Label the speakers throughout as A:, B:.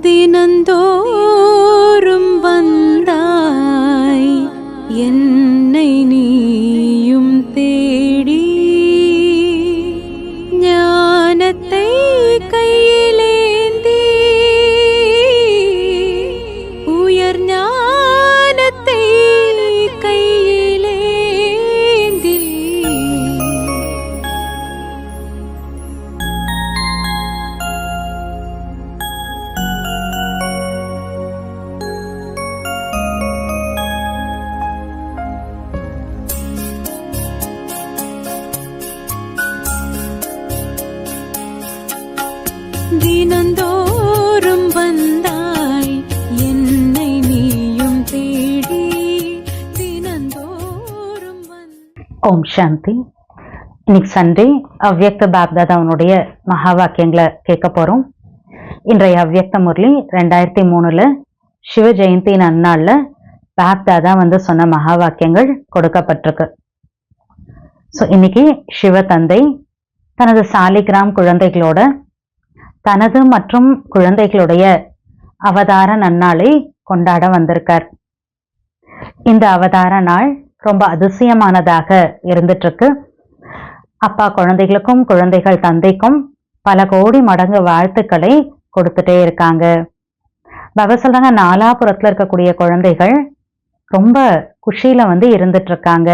A: தினந்தோறும் வந்தாய் என்னை நீயும் தேடி, ஞானத்தை கையிலேந்தி உயர் ஞானத்தை கையிலேந்தி தினந்தோறும் வந்தாய் என்னை நீயும் தேடி, தினந்தோறும்
B: ஓம் சாந்தி. இன்னைக்கு சண்டே அவ்வியக்த பாப்தாதாவனுடைய மகா வாக்கியங்களை கேட்க போறோம். இன்றைய அவ்வியக்த முரளி 2003 சிவ ஜெயந்தி நன்னாள்ல பாப்தாதா சொன்ன மகா வாக்கியங்கள் கொடுக்கப்பட்டிருக்கு. ஸோ இன்னைக்கு சிவ தந்தை தனது சாலிகிராம் குழந்தைகளோட தனது மற்றும் குழந்தைகளுடைய அவதார நன்னாளை கொண்டாட வந்திருக்கார். இந்த அவதார நாள் ரொம்ப அதிசயமானதாக இருந்துட்டு இருக்கு. அப்பா குழந்தைகளுக்கும் குழந்தைகள் தந்தைக்கும் பல கோடி மடங்கு வாழ்த்துக்களை கொடுத்துட்டே இருக்காங்க. பாபா சொல்றாங்க, நாலாபுரத்துல இருக்கக்கூடிய குழந்தைகள் ரொம்ப குஷியில இருந்துட்டு இருக்காங்க.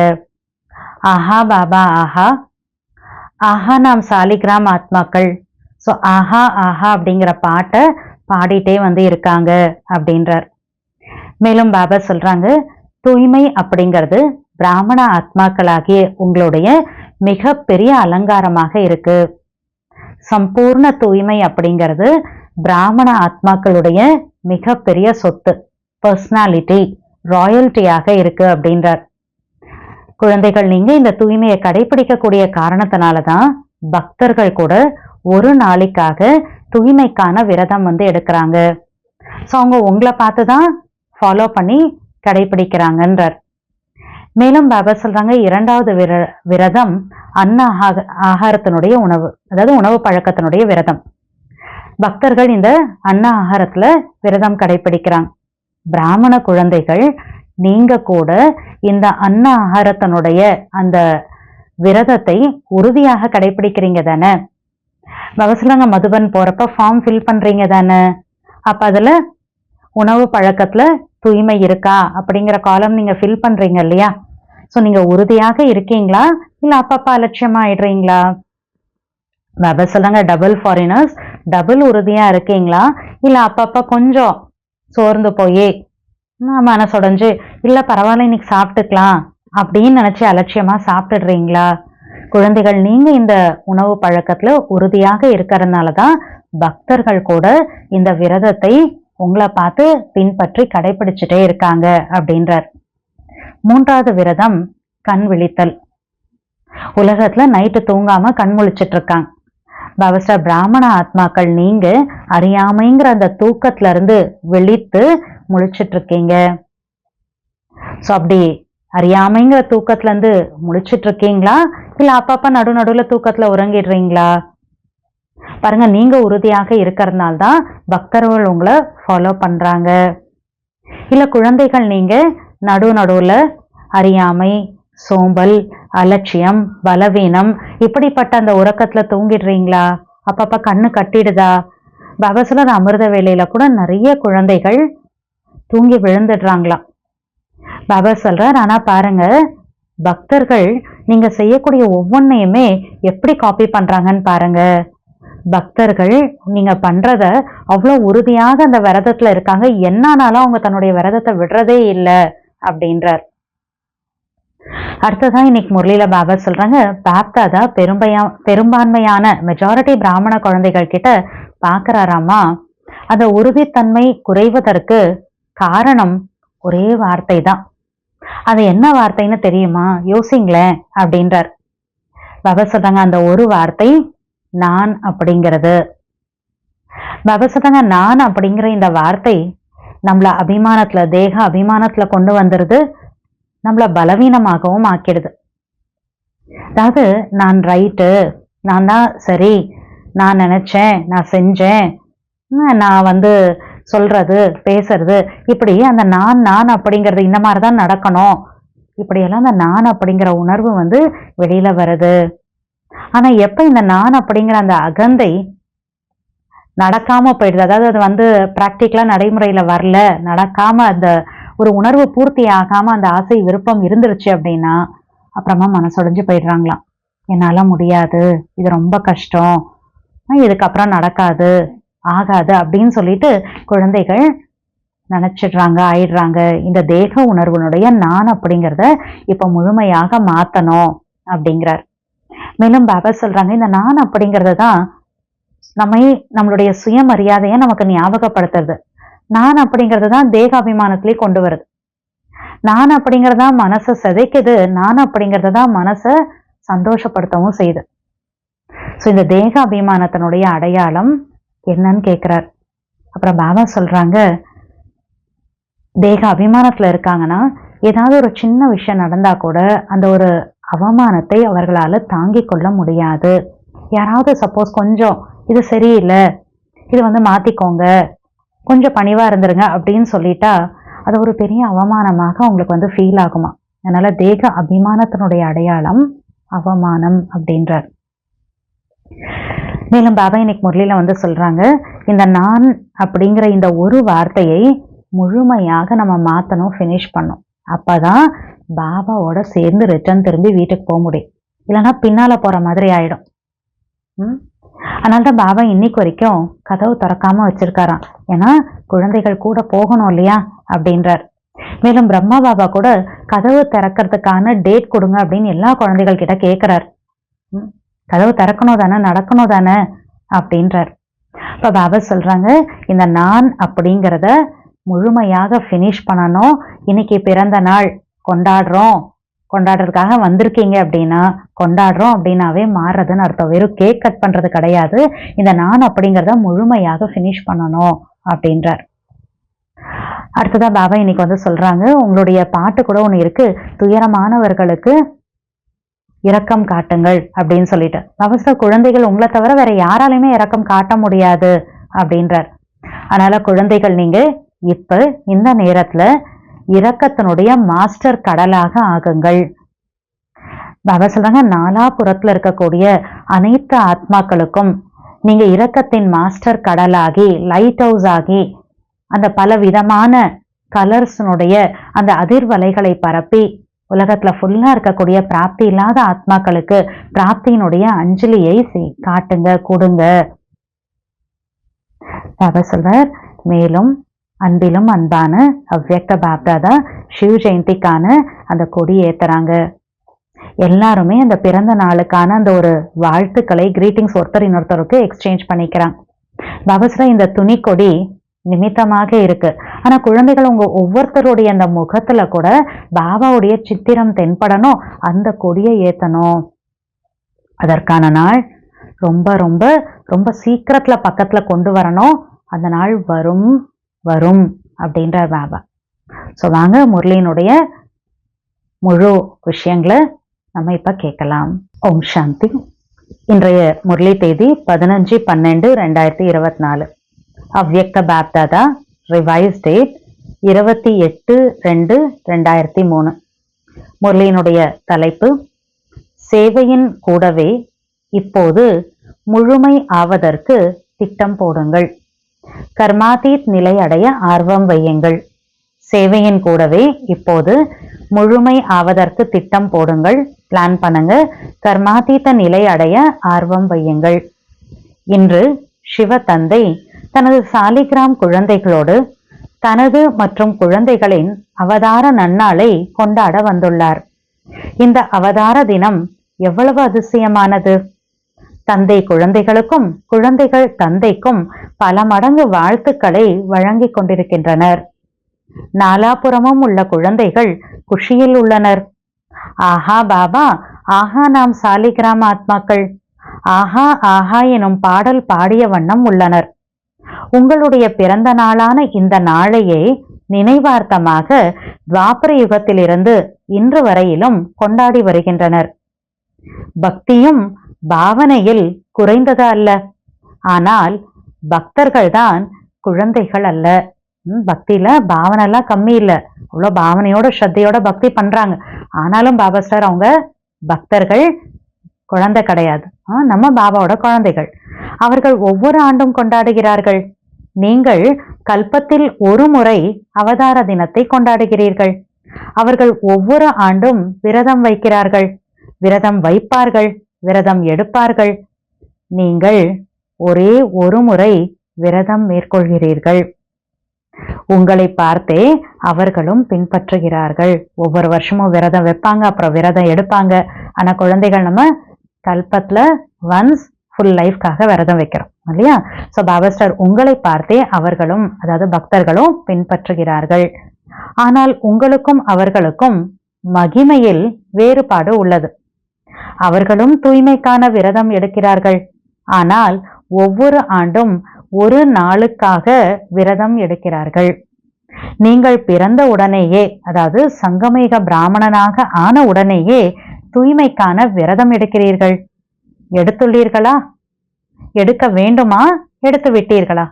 B: ஆஹா பாபா ஆஹா, ஆஹா நாம் சாலிகிராம் ஆத்மாக்கள். ஸோ ஆஹா ஆஹா அப்படிங்கிற பாட்டை பாடிட்டே இருக்காங்க அப்படின்றார். மேலும் பாபா சொல்றாங்க, தூய்மை அப்படிங்கிறது பிராமண ஆத்மாக்களாகிய உங்களுடைய மிக பெரிய அலங்காரமாக இருக்கு. சம்பூர்ண தூய்மை அப்படிங்கிறது பிராமண ஆத்மாக்களுடைய மிக பெரிய சொத்து, பர்சனாலிட்டி, ராயல்ட்டியாக இருக்கு அப்படின்றார். குழந்தைகள், நீங்க இந்த தூய்மையை கடைபிடிக்கக்கூடிய காரணத்தினாலதான் பக்தர்கள் கூட ஒரு நாளைக்காக தூய்மைக்கான விரதம் எடுக்கிறாங்க. ஸோ அவங்க உங்களை பார்த்துதான் ஃபாலோ பண்ணி கடைபிடிக்கிறாங்கன்றார். மேலும் பாபா சொல்றாங்க, இரண்டாவது விரதம் அன்ன ஆகாரத்தினுடைய உணவு, அதாவது உணவு பழக்கத்தினுடைய விரதம். பக்தர்கள் இந்த அன்ன ஆகாரத்துல விரதம் கடைபிடிக்கிறாங்க. பிராமண குழந்தைகள் நீங்க கூட இந்த அன்ன ஆகாரத்தினுடைய அந்த விரதத்தை உறுதியாக கடைபிடிக்கிறீங்க தானே. பாபா சொல்றாங்க, மதுபன் போறப்ப ஃபார்ம் ஃபில் பண்றீங்க தானே. அப்ப அதுல உணவு பழக்கத்துல தூய்மை இருக்கா அப்படிங்கிற காலம் நீங்க ஃபில் பண்றீங்க இல்லையா. ஸோ நீங்க உறுதியாக இருக்கீங்களா, இல்ல அப்பப்ப அலட்சியமா ஆயிடுறீங்களா. பாபா சொல்றாங்க, டபுள் ஃபாரினர்ஸ், டபுள் உறுதியா இருக்கீங்களா, இல்ல அப்பப்ப கொஞ்சம் சோர்ந்து போயே மனசுடைஞ்சு இல்ல பரவாயில்ல இன்னைக்கு சாப்பிட்டுக்கலாம் அப்படின்னு நினைச்சு அலட்சியமா சாப்பிட்டுடுறீங்களா. குழந்தைகள், நீங்க இந்த உணவு பழக்கத்துல உறுதியாக இருக்கிறதுனாலதான் பக்தர்கள் கூட இந்த விரதத்தை உங்களை பார்த்து பின்பற்றி கடைபிடிச்சுட்டே இருக்காங்க அப்படின்றார். மூன்றாவது விரதம் கண் விழித்தல். உலகத்துல நைட்டு தூங்காம கண் முழிச்சிட்டு இருக்காங்க. பவச பிராமண ஆத்மாக்கள் நீங்க அறியாமைங்கிற அந்த தூக்கத்துல இருந்து விழித்து முழிச்சிட்டு இருக்கீங்க. சோ அப்படி அறியாமைங்கிற தூக்கத்துல இருந்து முழிச்சிட்டு இருக்கீங்களா, இல்ல அப்பப்ப நடுவுல தூக்கத்துல உறங்கிடுறீங்களா. பாருங்க, நீங்க உறுதியாக இருக்கிறதுனால்தான் பக்தர்கள் உங்களை ஃபாலோ பண்றாங்க. இல்ல குழந்தைகள், நீங்க நடுவுல அறியாமை, சோம்பல், அலட்சியம், பலவீனம் இப்படிப்பட்ட அந்த உறக்கத்துல தூங்கிடுறீங்களா, அப்பப்ப கண்ணு கட்டிடுதா. பகவசலர் அமிர்த வேளையில கூட நிறைய குழந்தைகள் தூங்கி விழுந்துடுறாங்களாம். பாபா சொல்றார், ஆனா பாருங்க பக்தர்கள் நீங்க செய்யக்கூடிய ஒவ்வொன்னையுமே எப்படி காப்பி பண்றாங்கன்னு பாருங்க. பக்தர்கள் நீங்க பண்றத அவ்வளவு உறுதியாக அந்த விரதத்துல இருக்காங்க, என்னானாலும் அவங்க தன்னுடைய விரதத்தை விடுறதே இல்லை அப்படின்றார். அடுத்ததான் இன்னைக்கு முரளியில பாபா சொல்றாங்க, பாப்தாதா பெரும்பான்மையான மெஜாரிட்டி பிராமண குழந்தைகள் கிட்ட பாக்குறாராமா, அந்த உறுதித்தன்மை குறைவதற்கு காரணம் ஒரே வார்த்தை தான். அது என்ன வார்த்தைன்னு தெரியுமா, யோசிங்களேன் அப்படின்றார். பாபா சொல்றாங்க, அந்த ஒரு வார்த்தை நான் அப்படிங்கிறது. பாபா சொல்றாங்க, நான் அப்படிங்கிற இந்த வார்த்தை நம்மள அபிமானத்துல, தேக அபிமானத்துல கொண்டு வந்துருது, நம்மள பலவீனமாகவும் ஆக்கிடுது. அதாவது நான் ரைட்டு, நான் தான் சரி, நான் நினைச்சேன், நான் செஞ்சேன், நான் சொல்றது பேசுறது, இப்படி அந்த நான் நான் அப்படிங்கிறது இந்த மாதிரிதான் நடக்கணும், இப்படியெல்லாம் அந்த நான் அப்படிங்கிற உணர்வு வெளியில வருது. ஆனா எப்ப இந்த நான் அப்படிங்கிற அந்த அகந்தை நடக்காம போயிடுது, அதாவது அது பிராக்டிக்கலா நடைமுறையில வரல, நடக்காம அந்த ஒரு உணர்வு பூர்த்தி ஆகாம அந்த ஆசை விருப்பம் இருந்துருச்சு அப்படின்னா அப்புறமா மனசுடைஞ்சு போயிடுறாங்களாம். என்னால முடியாது, இது ரொம்ப கஷ்டம், இதுக்கப்புறம் நடக்காது ஆகாது அப்படின்னு சொல்லிட்டு குழந்தைகள் நினைச்சிடுறாங்க, ஆயிடுறாங்க. இந்த தேக உணர்வுனுடைய நான் அப்படிங்கிறத இப்ப முழுமையாக மாத்தணும் அப்படிங்கிறார். மேலும் பாபா சொல்றாங்க, இந்த நான் அப்படிங்கறது தான் நம்மளுடைய சுயமரியாதையை நமக்கு ஞாபகப்படுத்துறது. நான் அப்படிங்கிறது தான் தேக அபிமானத்திலே கொண்டு வருது. நான் அப்படிங்கறதா மனசை சிதைக்குது, நான் அப்படிங்கறத தான் மனசை சந்தோஷப்படுத்தவும் செய்யுது. சோ இந்த தேக அபிமானத்தினுடைய அடையாளம் என்னன்னு கேக்குறார். அப்புறம் பாபா சொல்றாங்க, தேக அபிமானத்துல இருக்காங்கன்னா ஏதாவது ஒரு சின்ன விஷயம் நடந்தா கூட அந்த ஒரு அவமானத்தை அவர்களால தாங்கிக் கொள்ள முடியாது. யாராவது சப்போஸ் கொஞ்சம் இது சரியில்லை, இது மாத்திக்கோங்க, கொஞ்சம் பணிவா இருந்துருங்க அப்படின்னு சொல்லிட்டா அது ஒரு பெரிய அவமானமாக அவங்களுக்கு ஃபீல் ஆகுமா. அதனால தேக அபிமானத்தினுடைய அடையாளம் அவமானம் அப்படின்றார். மேலும் பாபா இன்னைக்கு முரளியில சொல்றாங்க, இந்த நான் அப்படிங்கிற இந்த ஒரு வார்த்தையை முழுமையாக நம்ம மாத்தணும், ஃபினிஷ் பண்ணும். அப்பதான் பாபாவோட சேர்ந்து ரிட்டர்ன் திரும்பி வீட்டுக்கு போக முடியும். இல்லைன்னா பின்னால போற மாதிரி ஆயிடும். அதனால்தான் பாபா இன்னைக்கு வரைக்கும் கதவு திறக்காம வச்சிருக்காராம். ஏன்னா குழந்தைகள் கூட போகணும் இல்லையா அப்படின்றார். மேலும் பிரம்மா பாபா கூட கதவு திறக்கிறதுக்கான டேட் கொடுங்க அப்படின்னு எல்லா குழந்தைகள் கிட்ட கேட்கிறார். கதவு திறக்கணும் தானே, நடக்கணும் தானே அப்படின்றார். இப்ப பாபா சொல்றாங்க, இந்த நான் அப்படிங்கிறத முழுமையாக ஃபினிஷ் பண்ணணும். இன்னைக்கு பிறந்த நாள் கொண்டாடுறதுக்காக வந்திருக்கீங்க அப்படின்னா, கொண்டாடுறோம் அப்படின்னாவே மாறுறதுன்னு அர்த்தம். வெறும் கேக் கட் பண்றது கிடையாது. இந்த நான் அப்படிங்கிறத முழுமையாக ஃபினிஷ் பண்ணணும் அப்படின்றார். அடுத்ததா பாபா இன்னைக்கு சொல்றாங்க, உங்களுடைய பாட்டு கூட ஒண்ணு இருக்கு, துயரமானவர்களுக்கு இரக்கம் காட்டுங்கள் அப்படின்னு சொல்லிட்டு. அவசர குழந்தைகள் உங்களை தவிர வேற யாராலையுமே இரக்கம் காட்ட முடியாது அப்படின்றார். அதனால குழந்தைகள் நீங்க இப்ப இந்த நேரத்துல இரக்கத்தினுடைய மாஸ்டர் கடலாக ஆகுங்கள். பாபா சொல்றாங்க, நாலாபுறத்துல இருக்கக்கூடிய அனைத்து ஆத்மாக்களுக்கும் நீங்க இரக்கத்தின் மாஸ்டர் கடலாகி, லைட் ஹவுஸ் ஆகி, அந்த பல விதமான கலர்ஸ்னுடைய அந்த அதிர்வலைகளை பரப்பி உலகத்துல ஃபுல்லா இருக்கக்கூடிய பிராப்தி இல்லாத ஆத்மாக்களுக்கு பிராப்தியினுடைய அஞ்சலியை காட்டுங்க, கொடுங்க. பாபா சொல்றார், மேலும் அன்பிலும் அன்பான அவ்வியக்த பாப்தாதா சிவ ஜெயந்திக்கான அந்த கொடி ஏத்துறாங்க. எல்லாருமே அந்த பிறந்த நாளுக்கான அந்த ஒரு வாழ்த்துக்களை, கிரீட்டிங்ஸ் ஒருத்தர் இன்னொருத்தருக்கு எக்ஸ்சேஞ்ச் பண்ணிக்கிறாங்க. பாபாஸ்ல இந்த துணி கொடி நிமித்தமாக இருக்கு. ஆனா குழந்தைகள் உங்க ஒவ்வொருத்தருடைய அந்த முகத்துல கூட பாபாவுடைய சித்திரம் தென்படணும், அந்த கொடியை ஏத்தணும். அதற்கான நாள் ரொம்ப ரொம்ப ரொம்ப சீக்கிரத்துல பக்கத்துல கொண்டு வரணும். அந்த நாள் வரும் வரும் அப்படின்ற பாபா. சோ வாங்க முரளியினுடைய முழு விஷயங்களை நம்ம இப்ப கேட்கலாம். ஓம் சாந்தி. இன்றைய முரளி தேதி 15/12/2024. அவ்வியக்த பாப்தாதா ரிவைஸ் டேட் 28/2/2003. முரளியினுடைய தலைப்பு, சேவையின் கூடவே இப்போது முழுமை ஆவதற்கு திட்டம் போடுங்கள். கர்மாதீத் நிலை அடைய ஆர்வம் வையுங்கள். சேவையின் கூடவே இப்போது முழுமை ஆவதற்கு திட்டம் போடுங்கள், பிளான் பண்ணுங்க. கர்மாதீத நிலை அடைய ஆர்வம் வையுங்கள். இன்று சிவ தந்தை தனது சாலிகிராம் குழந்தைகளோடு தனது மற்றும் குழந்தைகளின் அவதார நன்னாளை கொண்டாட வந்துள்ளார். இந்த அவதார தினம் எவ்வளவு அதிசயமானது! தந்தை குழந்தைகளுக்கும் குழந்தைகள் தந்தைக்கும் பல மடங்கு வாழ்த்துக்களை வழங்கிக் கொண்டிருக்கின்றனர். நாலாபுறமும் உள்ள குழந்தைகள் குஷியில் உள்ளனர். ஆஹா பாபா, ஆஹா நாம் சாலிகிராம் ஆத்மாக்கள், ஆஹா ஆஹா எனும் பாடல் பாடிய வண்ணம் உள்ளனர். உங்களுடைய பிறந்த நாளான இந்த நாளையே நினைவார்த்தமாக துவாபர யுகத்திலிருந்து இன்று வரையிலும் கொண்டாடி வருகின்றனர். பக்தியும் பாவனையில் குறைந்தது அல்ல, ஆனால் பக்தர்கள்தான் குழந்தைகள் அல்ல. பக்தியில பாவனை எல்லாம் கம்மி இல்லை, அவ்வளோ பாவனையோட ஸ்ரத்தையோட பக்தி பண்றாங்க. ஆனாலும் பாபா சார் அவங்க பக்தர்கள், குழந்தை கிடையாது. நம்ம பாபாவோட குழந்தைகள். அவர்கள் ஒவ்வொரு ஆண்டும் கொண்டாடுகிறார்கள். நீங்கள் கல்பத்தில் ஒரு முறை அவதார தினத்தை கொண்டாடுகிறீர்கள். அவர்கள் ஒவ்வொரு ஆண்டும் விரதம் வைக்கிறார்கள், விரதம் வைப்பார்கள், விரதம் எடுப்பார்கள். நீங்கள் ஒரே ஒரு முறை விரதம் மேற்கொள்கிறீர்கள். உங்களை பார்த்தே அவர்களும் பின்பற்றுகிறார்கள். ஒவ்வொரு வருஷமும் விரதம் வைப்பாங்க, அப்புறம் விரதம் எடுப்பாங்க. ஆனா குழந்தைகள் நம்ம கல்பத்துல ஒன்ஸ் ஃபுல் லைஃப்காக விரதம் வைக்கிறோம் இல்லையா? ஸோ பாபா ஸ்டார் உங்களை பார்த்தே அவர்களும், அதாவது பக்தர்களும் பின்பற்றுகிறார்கள். ஆனால் உங்களுக்கும் அவர்களுக்கும் மகிமையில் வேறுபாடு உள்ளது. அவர்களும் தூய்மைக்கான விரதம் எடுக்கிறார்கள். ஆனால் ஒவ்வொரு ஆண்டும் ஒரு நாளுக்காக விரதம் எடுக்கிறார்கள். நீங்கள் பிறந்த உடனேயே, அதாவது சங்கமேக பிராமணனாக ஆன உடனேயே தூய்மைக்கான விரதம் எடுக்கிறீர்கள். எடுத்துள்ளீர்களா? எடுக்க வேண்டுமா? எடுத்து விட்டீர்களா?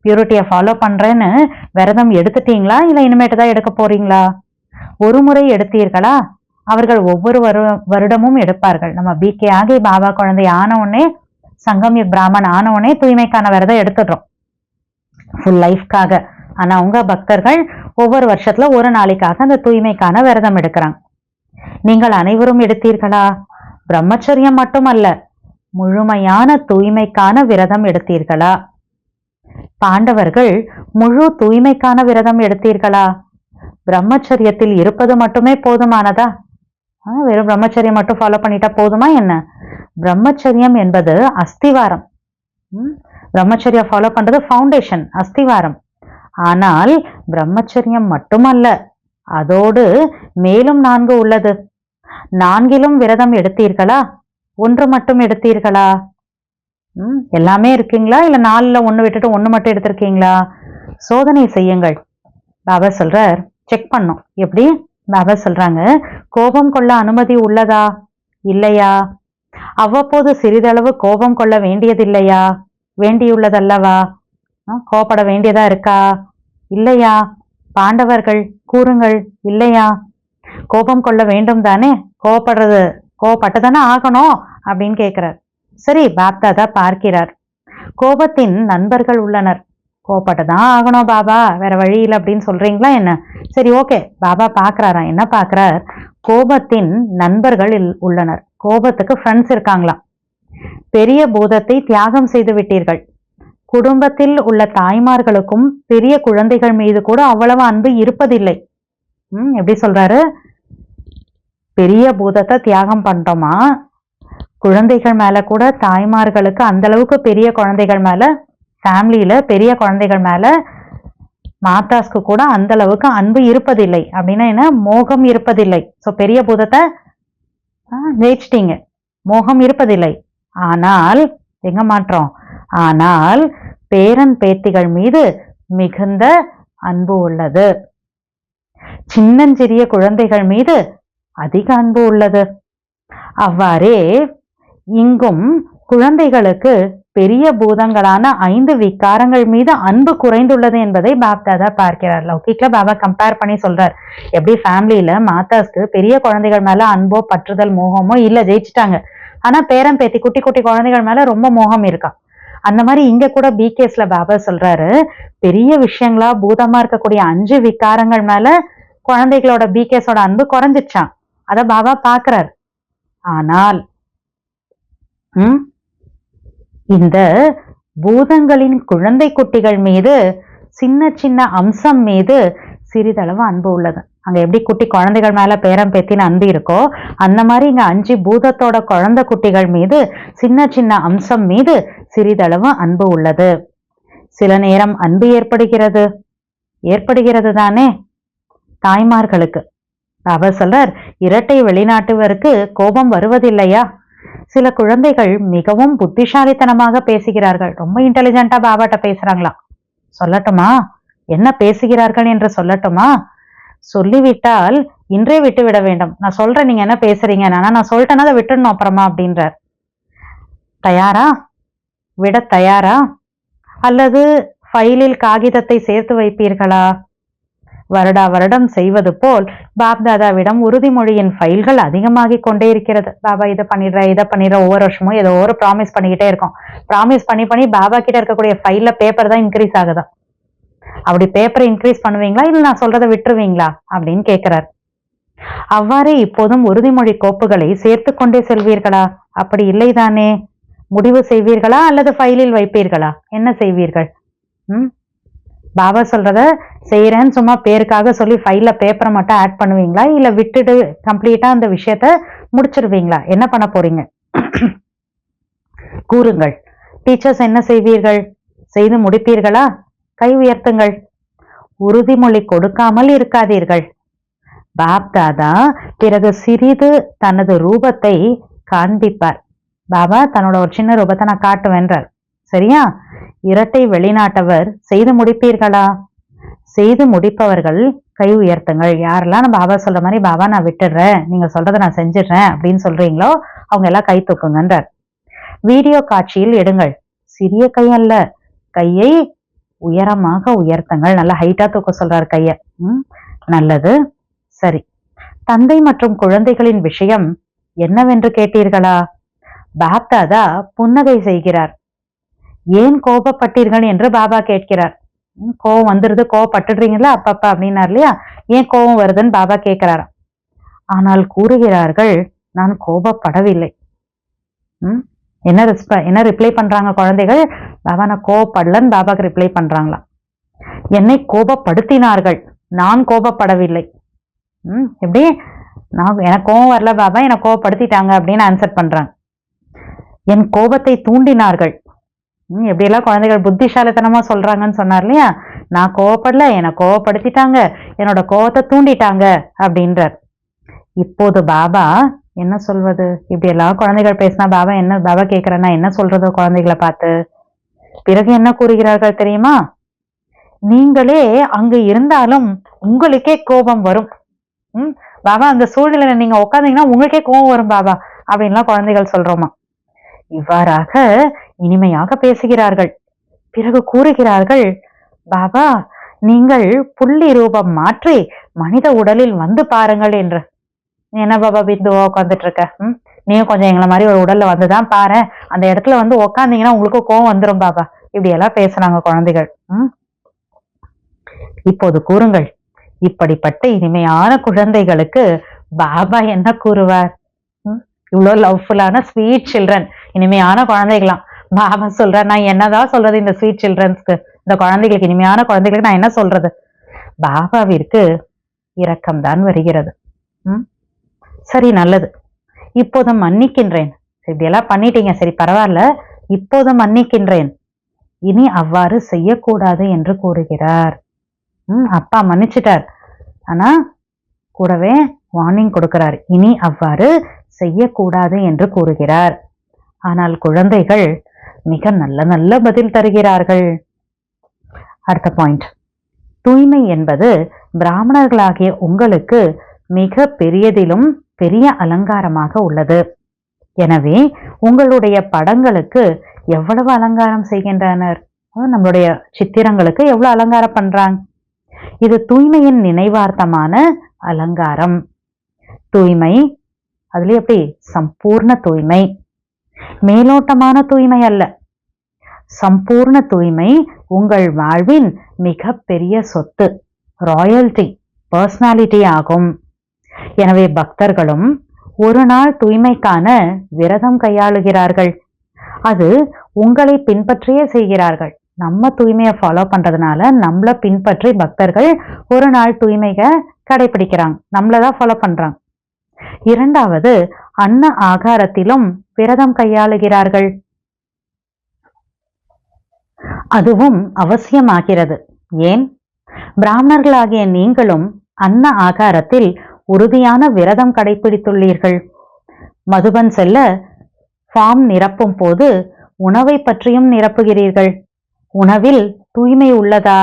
B: பியூரிட்டியை ஃபாலோ பண்றேன்னு விரதம் எடுத்துட்டீங்களா, இல்ல இனிமேட்டு தான் எடுக்க போறீங்களா? ஒரு முறை எடுத்தீர்களா? அவர்கள் ஒவ்வொரு வருடமும் எடுப்பார்கள். நம்ம பிகே ஆகி பாபா குழந்தை ஆன உடனே, சங்கம் பிராமன் ஆன உடனே தூய்மைக்கான விரதம் எடுத்துடுறோம் ஃபுல் லைஃப்காக. ஆனா உங்க பக்தர்கள் ஒவ்வொரு வருஷத்துல ஒரு நாளைக்காக அந்த தூய்மைக்கான விரதம் எடுக்கிறாங்க. நீங்கள் அனைவரும் எடுத்தீர்களா? பிரம்மச்சரியம் மட்டுமல்ல, முழுமையான தூய்மைக்கான விரதம் எடுத்தீர்களா? பாண்டவர்கள் முழு தூய்மைக்கான விரதம் எடுத்தீர்களா? பிரம்மச்சரியத்தில் இருப்பது மட்டுமே போதுமானதா? வெறும் பிரம்மச்சரியம் மட்டும் ஃபாலோ பண்ணிட்டா போதுமா என்ன? பிரம்மச்சரியம் என்பது அஸ்திவாரம். பிரம்மச்சரியம் ஃபாலோ பண்றது ஃபவுண்டேஷன், அஸ்திவாரம். ஆனால் பிரம்மச்சரியம் மட்டுமல்ல, அதோடு மேலும் 4 உள்ளது. 4லும் விரதம் எடுத்தீர்களா? 1 மட்டும் எடுத்தீர்களா? எல்லாமே இருக்கீங்களா, இல்ல 4ல 1 விட்டுட்டு 1 மட்டும் எடுத்திருக்கீங்களா? சோதனை செய்யுங்கள். பாபா சொல்றார், செக் பண்ணும். எப்படி? பாபா சொல்றாங்க, கோபம் கொள்ள அனுமதி உள்ளதா, இல்லையா? அவ்வப்போது சிறிதளவு கோபம் கொள்ள வேண்டியதில்லையா, வேண்டியுள்ளதல்லவா? கோபப்பட வேண்டியதா இருக்கா, இல்லையா? பாண்டவர்கள் கூறுங்கள், இல்லையா? கோபம் கொள்ள வேண்டும் தானே? கோபப்பட்டு தானே ஆகணும் அப்படின்னு கேட்கிறார். சரி, பாப்தாதா பார்க்கிறார். கோபத்தின் நண்பர்கள் உள்ளனர். கோபப்பட்டுதான் ஆகணும் பாபா, வேற வழி இல்லை அப்படின்னு சொல்றீங்களா என்ன? சரி, ஓகே. பாபா பாக்குறாரா? என்ன பாக்குறார்? கோபத்தின் நண்பர்கள் உள்ளனர். கோபத்துக்கு ஃப்ரெண்ட்ஸ் இருக்காங்களாம். பெரிய பூதத்தை தியாகம் செய்து விட்டீர்கள். குடும்பத்தில் உள்ள தாய்மார்களுக்கும் பெரிய குழந்தைகள் மீது கூட அவ்வளவு அன்பு இருப்பதில்லை. எப்படி சொல்றாரு? பெரிய பூதத்தை தியாகம் பண்றோமா, குழந்தைகள் மேல கூட, தாய்மார்களுக்கு அந்த அளவுக்கு பெரிய குழந்தைகள் மேல, ஃபேமிலியில பெரிய குழந்தைகள் மேல மாதாஸ்க்கு கூட அந்த அளவுக்கு அன்பு இருப்பதில்லை. அப்படின்னா என்ன? மோகம் இருப்பதில்லை. சோ பெரிய பூதத்தை ஜெயிச்சிட்டீங்க, மோகம் இருப்பதில்லை. ஆனால் எங்க மாற்றோம்? ஆனால் பேரன் பேத்திகள் மீது மிகுந்த அன்பு உள்ளது. சின்னஞ்சிறிய குழந்தைகள் மீது அதிக அன்பு உள்ளது. அவ்வாறே இங்கும் குழந்தைகளுக்கு பெரிய பூதங்களான 5 விகாரங்கள் மீது அன்பு குறைந்துள்ளது என்பதை பாப்தாதா பார்க்கிறார். லௌகிக்ல பாபா கம்பேர் பண்ணி சொல்றார். எப்படி ஃபேமிலியில மாதாஸ்க்கு பெரிய குழந்தைகள் மேல அன்போ பற்றுதல் மோகமோ இல்ல, ஜெயிச்சுட்டாங்க. ஆனா பேரன் பேத்தி குட்டி குட்டி குழந்தைகள் மேல ரொம்ப மோகம் இருக்கா. அந்த மாதிரி இங்க கூட பிகேஸ்ல பாபா சொல்றாரு, பெரிய விஷயங்களா பூதமா இருக்கக்கூடிய 5 விகாரங்கள் மேல குழந்தைகளோட பிகேஸோட அன்பு குறைஞ்சிச்சான். அத பாபா பாக்குறாரு. ஆனால் இந்த பூதங்களின் குழந்தை குட்டிகள் மீது, சின்ன சின்ன அம்சம் மீது சிறிதளவு அன்பு உள்ளது. அங்க எப்படி குட்டி குழந்தைகள் மேல பேரம் பேத்தின்னு அன்பு இருக்கோ, அந்த மாதிரி இங்க 5 பூதத்தோட குழந்தை குட்டிகள் மீது, சின்ன சின்ன அம்சம் மீது சிறிதளவு அன்பு உள்ளது. சில நேரம் அன்பு ஏற்படுகிறது தானே தாய்மார்களுக்கு. அவர் சொல்றார், இரட்டை வெளிநாட்டுவருக்கு கோபம் வருவதில்லையா? சில குழந்தைகள் மிகவும் புத்திசாலித்தனமாக பேசுகிறார்கள். ரொம்ப இன்டெலிஜென்ட்டா பாபாட்ட பேசுறாங்களாம். சொல்லட்டுமா? என்ன பேசுகிறார்கள் என்று சொல்லட்டுமா? சொல்லிவிட்டால் இன்றே விட்டு விட வேண்டும். நான் சொல்றேன், நீங்க என்ன பேசுறீங்க, ஆனா நான் சொல்லிட்டேன்னா அதை விட்டுடணும் அப்புறமா அப்படின்றார். தயாரா? விட தயாரா? அல்லது ஃபைலில் காகிதத்தை சேர்த்து வைப்பீர்களா? வருடா வருடம் செய்வது போல் பாப்தாதாவிடம் உறுதிமொழியின் ஃபைல்கள் அதிகமாகிக் கொண்டே இருக்கிறது. பாபா இதை பண்ணிடுற ஒவ்வொரு வருஷமும் ஏதோ ஒரு ப்ராமிஸ் பண்ணிக்கிட்டே இருக்கோம். ப்ராமிஸ் பண்ணி பாபா கிட்ட இருக்கக்கூடிய ஃபைல்ல பேப்பர் தான் இன்க்ரீஸ் ஆகுதா? அப்படி பேப்பரை இன்க்ரீஸ் பண்ணுவீங்களா இல்ல நான் சொல்றதை விட்டுருவீங்களா அப்படின்னு கேட்கிறார். அவ்வாறே இப்போதும் உறுதிமொழி கோப்புகளை சேர்த்து கொண்டே செல்வீர்களா? அப்படி இல்லைதானே. முடிவு செய்வீர்களா அல்லது ஃபைலில் வைப்பீர்களா? என்ன செய்வீர்கள்? பாபா சொல்றத செய்யறேன்னு சும்மா பேருக்காக சொல்லி ஃபைல்ல பேப்பரை மட்டும் ஆட் பண்ணுவீங்களா இல்ல விட்டுட்டு கம்ப்ளீட்டா அந்த விஷயத்த முடிச்சிருவீங்களா? என்ன பண்ண போறீங்க? கூறுங்கள். டீச்சர்ஸ் என்ன செய்வீர்கள்? செய்து முடிப்பீர்களா? கை உயர்த்துங்கள். உறுதிமொழி கொடுக்காமல் இருக்காதீர்கள். பாப்தாதா பிறகு சிறிது தனது ரூபத்தை காண்பிப்பார். பாபா தன்னோட ஒரு சின்ன ரூபத்தை நான் காட்டுவேன்றார். சரியா? இரட்டை வெளிநாட்டவர் செய்து முடிப்பீர்களா? செய்து முடிப்பவர்கள் கை உயர்த்துங்கள். யாரெல்லாம் நம்ம பாபா சொல்ற மாதிரி பாபா நான் விட்டுடுறேன், நீங்க சொல்றதை நான் செஞ்சிடுறேன் அப்படின்னு சொல்றீங்களோ அவங்க எல்லாம் கை தூக்குங்கன்றார். வீடியோ காட்சியில் எடுங்கள். சிறிய கை அல்ல, கையை உயரமாக உயர்த்துங்கள். நல்லா ஹைட்டா தூக்க சொல்றார் கைய. நல்லது. சரி, தந்தை மற்றும் குழந்தைகளின் விஷயம் என்னவென்று கேட்டீர்களா? பாப்தாதா புன்னகை செய்கிறார். ஏன் கோபப்பட்டீர்கள் என்று பாபா கேட்கிறார். கோபம் வந்துருது, கோபப்பட்டுடுறீங்களா அப்பப்ப அப்படின்னார் இல்லையா? ஏன் கோபம் வருதுன்னு பாபா கேட்கிறார். ஆனால் கூறுகிறார்கள், நான் கோபப்படவில்லை. என்ன ரிப்ளை பண்றாங்க குழந்தைகள்? பாபா நான் கோபப்படலன்னு பாபாக்கு ரிப்ளை பண்றாங்களாம். என்னை கோபப்படுத்தினார்கள், நான் கோபப்படவில்லை. எப்படி? எனக்கு கோபம் வரல பாபா, என்னை கோபப்படுத்திட்டாங்க அப்படின்னு ஆன்சர் பண்றாங்க. என் கோபத்தை தூண்டினார்கள். எப்படியெல்லாம் குழந்தைகள் புத்திசாலித்தனமா சொல்றாங்கன்னு சொன்னார் இல்லையா? நான் கோவப்படல, என்னை கோவப்படுத்திட்டாங்க, என்னோட கோவத்தை தூண்டிட்டாங்க அப்படின்றார். இப்போது பாபா என்ன சொல்வது? இப்படி எல்லாம் குழந்தைகள் பேசினா பாபா கேட்கிறேன்னா என்ன சொல்றதோ குழந்தைகளை பார்த்து? பிறகு என்ன கூறுகிறார்கள் தெரியுமா? நீங்களே அங்கு இருந்தாலும் உங்களுக்கே கோபம் வரும். பாபா அந்த சூழ்நிலையில நீங்க உட்காந்தீங்கன்னா உங்களுக்கே கோபம் வரும் பாபா அப்படின்லாம் குழந்தைகள் சொல்றோமா. இவ்வாறாக இனிமையாக பேசுகிறார்கள். பிறகு கூறுகிறார்கள், பாபா நீங்கள் புள்ளி ரூபம் மாற்றி மனித உடலில் வந்து பாருங்கள் என்று. என்ன பாபா பிந்துவா உட்காந்துட்டு இருக்க? நீங்க கொஞ்சம் எங்களை மாதிரி ஒரு உடல்ல வந்துதான் பாரு, அந்த இடத்துல வந்து உக்காந்தீங்கன்னா உங்களுக்கு கோவம் வந்துடும் பாபா. இப்படி எல்லாம் பேசுறாங்க குழந்தைகள். இப்போது கூறுங்கள், இப்படிப்பட்ட இனிமையான குழந்தைகளுக்கு பாபா என்ன கூறுவார்? இவ்வளவு லவ்ஃபுல்லான ஸ்வீட் சில்ட்ரன், இனிமையான குழந்தைகளாம். பாபா சொல்ற, நான் என்னதான் சொல்றது இந்த ஸ்வீட் சில்ட்ரன்ஸ்க்கு, இந்த குழந்தைகளுக்கு, இனிமையான குழந்தைகளுக்கு நான் என்ன சொல்றது? பாபாவிற்கு இரக்கம்தான் வருகிறது. சரி, நல்லது, இப்போது மன்னிக்கின்றேன். இப்படியெல்லாம் பண்ணிட்டீங்க, சரி பரவாயில்ல, இப்போது மன்னிக்கின்றேன், இனி அவ்வாறு செய்யக்கூடாது என்று கூறுகிறார். அப்பா மன்னிச்சிட்டார், ஆனா கூடவே வார்னிங் கொடுக்கிறார், இனி அவ்வாறு செய்யக்கூடாது என்று கூறுகிறார். ஆனால் குழந்தைகள் மிக நல்ல நல்ல பதில் தருகிறார்கள். அடுத்த பாயிண்ட், தூய்மை என்பது பிராமணர்களாகிய உங்களுக்கு மிக பெரியதிலும் பெரிய அலங்காரமாக உள்ளது. எனவே உங்களுடைய படங்களுக்கு எவ்வளவு அலங்காரம் செய்கின்றனர், நம்மளுடைய சித்திரங்களுக்கு எவ்வளவு அலங்காரம் பண்றாங்க. இது தூய்மையின் நினைவார்த்தமான அலங்காரம். தூய்மை அதுல எப்படி? சம்பூர்ண தூய்மை, மேலோட்டமான தூய்மை அல்ல. சம்பூர்ண தூய்மை உங்கள் வாழ்வின் மிக பெரிய சொத்து, ராயல்டி, பர்சனாலிட்டி ஆகும். எனவே பக்தர்களும் ஒரு நாள் தூய்மைக்கான விரதம் கையாளுகிறார்கள். அது உங்களை பின்பற்றியே செய்கிறார்கள். நம்ம தூய்மையை ஃபாலோ பண்றதுனால நம்மள பின்பற்றி பக்தர்கள் ஒரு நாள் தூய்மையை கடைபிடிக்கிறாங்க, நம்மளதான் ஃபாலோ பண்றாங்க. இரண்டாவது, அன்ன ஆகாரத்திலும் விரதம் கையாளுகிறார்கள். அதுவும் அவசியமாகிறது. ஏன்? பிராமணர்களாகிய நீங்களும் அன்ன ஆகாரத்தில் உறுதியான விரதம் கடைபிடித்துள்ளீர்கள். மதுபன் செல்ல ஃபார்ம் நிரப்பும் போது உணவை பற்றியும் நிரப்புகிறீர்கள். உணவில் தூய்மை உள்ளதா?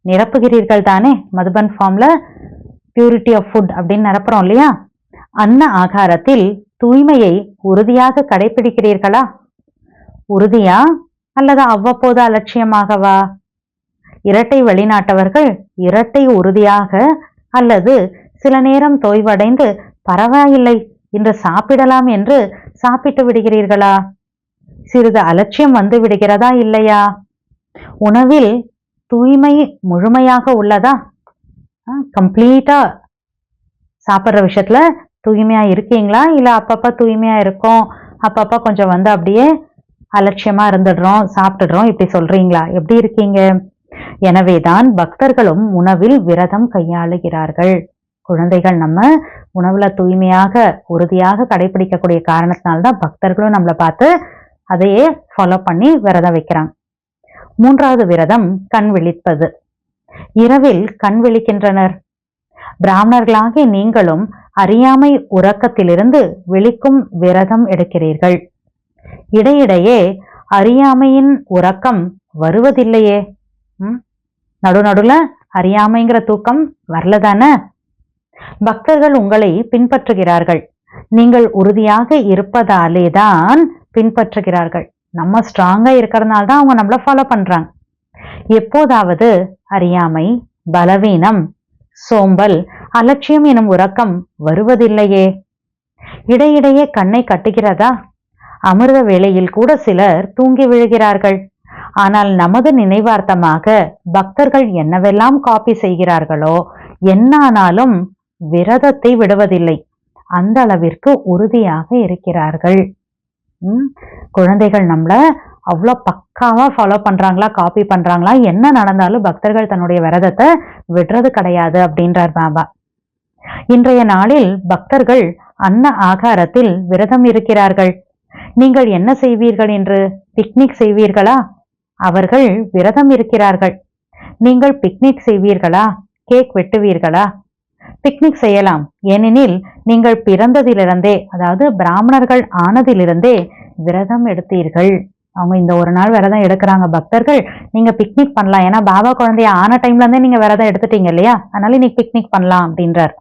B: நிரப்புகிறீர்கள் தானே. மதுபன் ஃபார்ம்ல பியூரிட்டி ஆஃப் ஃபுட் அப்படின்னு நிரப்புறோம் இல்லையா? அன்ன ஆகாரத்தில் தூய்மையை உறுதியாக கடைபிடிக்கிறீர்களா? உறுதியா அல்லது அவ்வப்போது அலட்சியமாகவா? இரட்டை வெளிநாட்டவர்கள் இரட்டை உறுதியாக அல்லது சில நேரம் தொய்வடைந்து பரவாயில்லை இன்று சாப்பிடலாம் என்று சாப்பிட்டு விடுகிறீர்களா? சிறிது அலட்சியம் வந்து விடுகிறதா இல்லையா? உணவில் தூய்மை முழுமையாக உள்ளதா? கம்ப்ளீட்டா சாப்பிட்ற விஷயத்துல தூய்மையா இருக்கீங்களா? இல்ல அப்பப்ப தூய்மையா இருக்கோம், அப்பப்ப கொஞ்சம் வந்து அப்படியே அலட்சியமா இருந்துடுறோம், சாப்பிட்டுடுறோம், இப்படி சொல்றீங்களா? எப்படி இருக்கீங்க? எனவேதான் பக்தர்களும் உணவில் விரதம் கையாளுகிறார்கள். குழந்தைகள் நம்ம உணவுல தூய்மையாக உறுதியாக கடைபிடிக்கக்கூடிய காரணத்தினால்தான் பக்தர்களும் நம்மளை பார்த்து அதையே ஃபாலோ பண்ணி விரதம் வைக்கிறாங்க. 3வது விரதம் கண் விழிப்பது. இரவில் கண் விழிக்கின்றனர். பிராமணர்களாகிய நீங்களும் அறியாமை உறக்கத்திலிருந்து விழிக்கும் விரதம் எடுக்கிறீர்கள். இடையிடையே அறியாமையின் உறக்கம் வருவதில்லையே. நடுநடுல அறியாமைங்கிற தூக்கம் வரலதானே? பக்தர்கள் உங்களை பின்பற்றுகிறார்கள். நீங்கள் உறுதியாக இருப்பதாலே தான் பின்பற்றுகிறார்கள். நம்ம ஸ்ட்ராங்கா இருக்கிறதுனால தான் அவங்க நம்மள ஃபாலோ பண்றாங்க. எப்போதாவது அறியாமை, பலவீனம், சோம்பல், அலட்சியம் எனும் உறக்கம் வருவதில்லையே. இடையிடையே கண்ணை கட்டுகிறதா? அமிர்த வேளையில் கூட சிலர் தூங்கி விழுகிறார்கள். ஆனால் நமது நினைவார்த்தமாக பக்தர்கள் என்னவெல்லாம் காப்பி செய்கிறார்களோ என்னானாலும் விரதத்தை விடுவதில்லை. அந்த அளவிற்கு உறுதியாக இருக்கிறார்கள். குழந்தைகள் நம்மள அவ்வளோ பக்காவா ஃபாலோ பண்றாங்களா, காப்பி பண்றாங்களா? என்ன நடந்தாலும் பக்தர்கள் தன்னுடைய விரதத்தை விடுறது கிடையாது அப்படின்றார் பாபா. இன்றைய நாளில் பக்தர்கள் அன்ன ஆகாரத்தில் விரதம் இருக்கிறார்கள். நீங்கள் என்ன செய்வீர்கள் என்று பிக்னிக் செய்வீர்களா? அவர்கள் விரதம் இருக்கிறார்கள். நீங்கள் பிக்னிக் செய்வீர்களா? கேக் வெட்டுவீர்களா? பிக்னிக் செய்யலாம். ஏனெனில் நீங்கள் பிறந்ததிலிருந்தே, அதாவது பிராமணர்கள் ஆனதிலிருந்தே விரதம் எடுத்தீர்கள். அவங்க இந்த ஒரு நாள் விரதம் எடுக்கிறாங்க பக்தர்கள். நீங்க பிக்னிக் பண்ணலாம். ஏன்னா பாபா குழந்தைய ஆன டைம்ல இருந்தே நீங்க விரதம் எடுத்துட்டீங்க இல்லையா? அதனால இன்னைக்கு பிக்னிக் பண்ணலாம் அப்படின்றார்.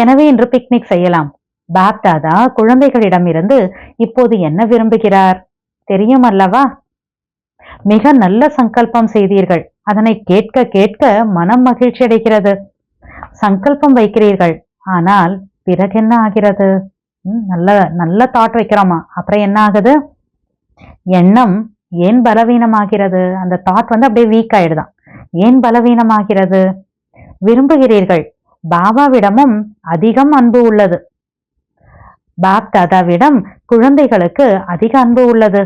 B: எனவே இன்று பிக்னிக் செய்யலாம். பாப் தாதா குழந்தைகளிடம் இருந்து இப்போது என்ன விரும்புகிறார் தெரியும் அல்லவா? மிக நல்ல சங்கல்பம் செய்தீர்கள். அதனை கேட்க கேட்க மனம் மகிழ்ச்சி அடைகிறது. சங்கல்பம் வைக்கிறீர்கள், ஆனால் பிறகு என்ன ஆகிறது? நல்ல நல்ல தாட் வைக்கிறோமா, அப்புறம் என்ன ஆகுது? எண்ணம் ஏன் பலவீனமாகிறது? அந்த தாட் வந்து அப்படியே வீக் ஆயிடுதான். ஏன் பலவீனமாகிறது? விரும்புகிறீர்கள். பாபாவிடமும் அதிகம் அன்பு உள்ளது. பாப் தாதாவிடம் குழந்தைகளுக்கு அதிக அன்பு உள்ளது.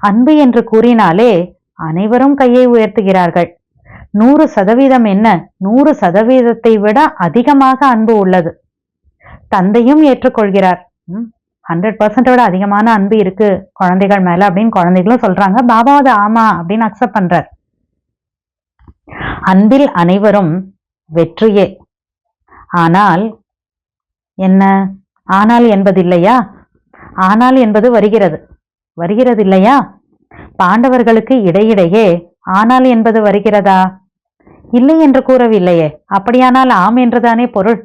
B: அன்பு என்று கூறினாலே அனைவரும் கையை உயர்த்துகிறார்கள். 100% என்ன, 100%ஐ விட அதிகமாக அன்பு உள்ளது. தந்தையும் ஏற்றுக்கொள்கிறார். 100% விட அதிகமான அன்பு இருக்கு குழந்தைகள் மேல அப்படின்னு குழந்தைகளும் சொல்றாங்க. பாபாவது ஆமா அப்படின்னு அக்செப்ட் பண்றார். அன்பில் அனைவரும் வெற்றியே. ஆனால் என்ன? ஆனால் என்பதில்லையா? ஆனால் என்பது வருகிறது இல்லையா? பாண்டவர்களுக்கு இடையிடையே ஆனால் என்பது வருகிறதா? இல்லை என்று கூறவில்லையே. அப்படியானால் ஆம் என்றுதானே பொருள்.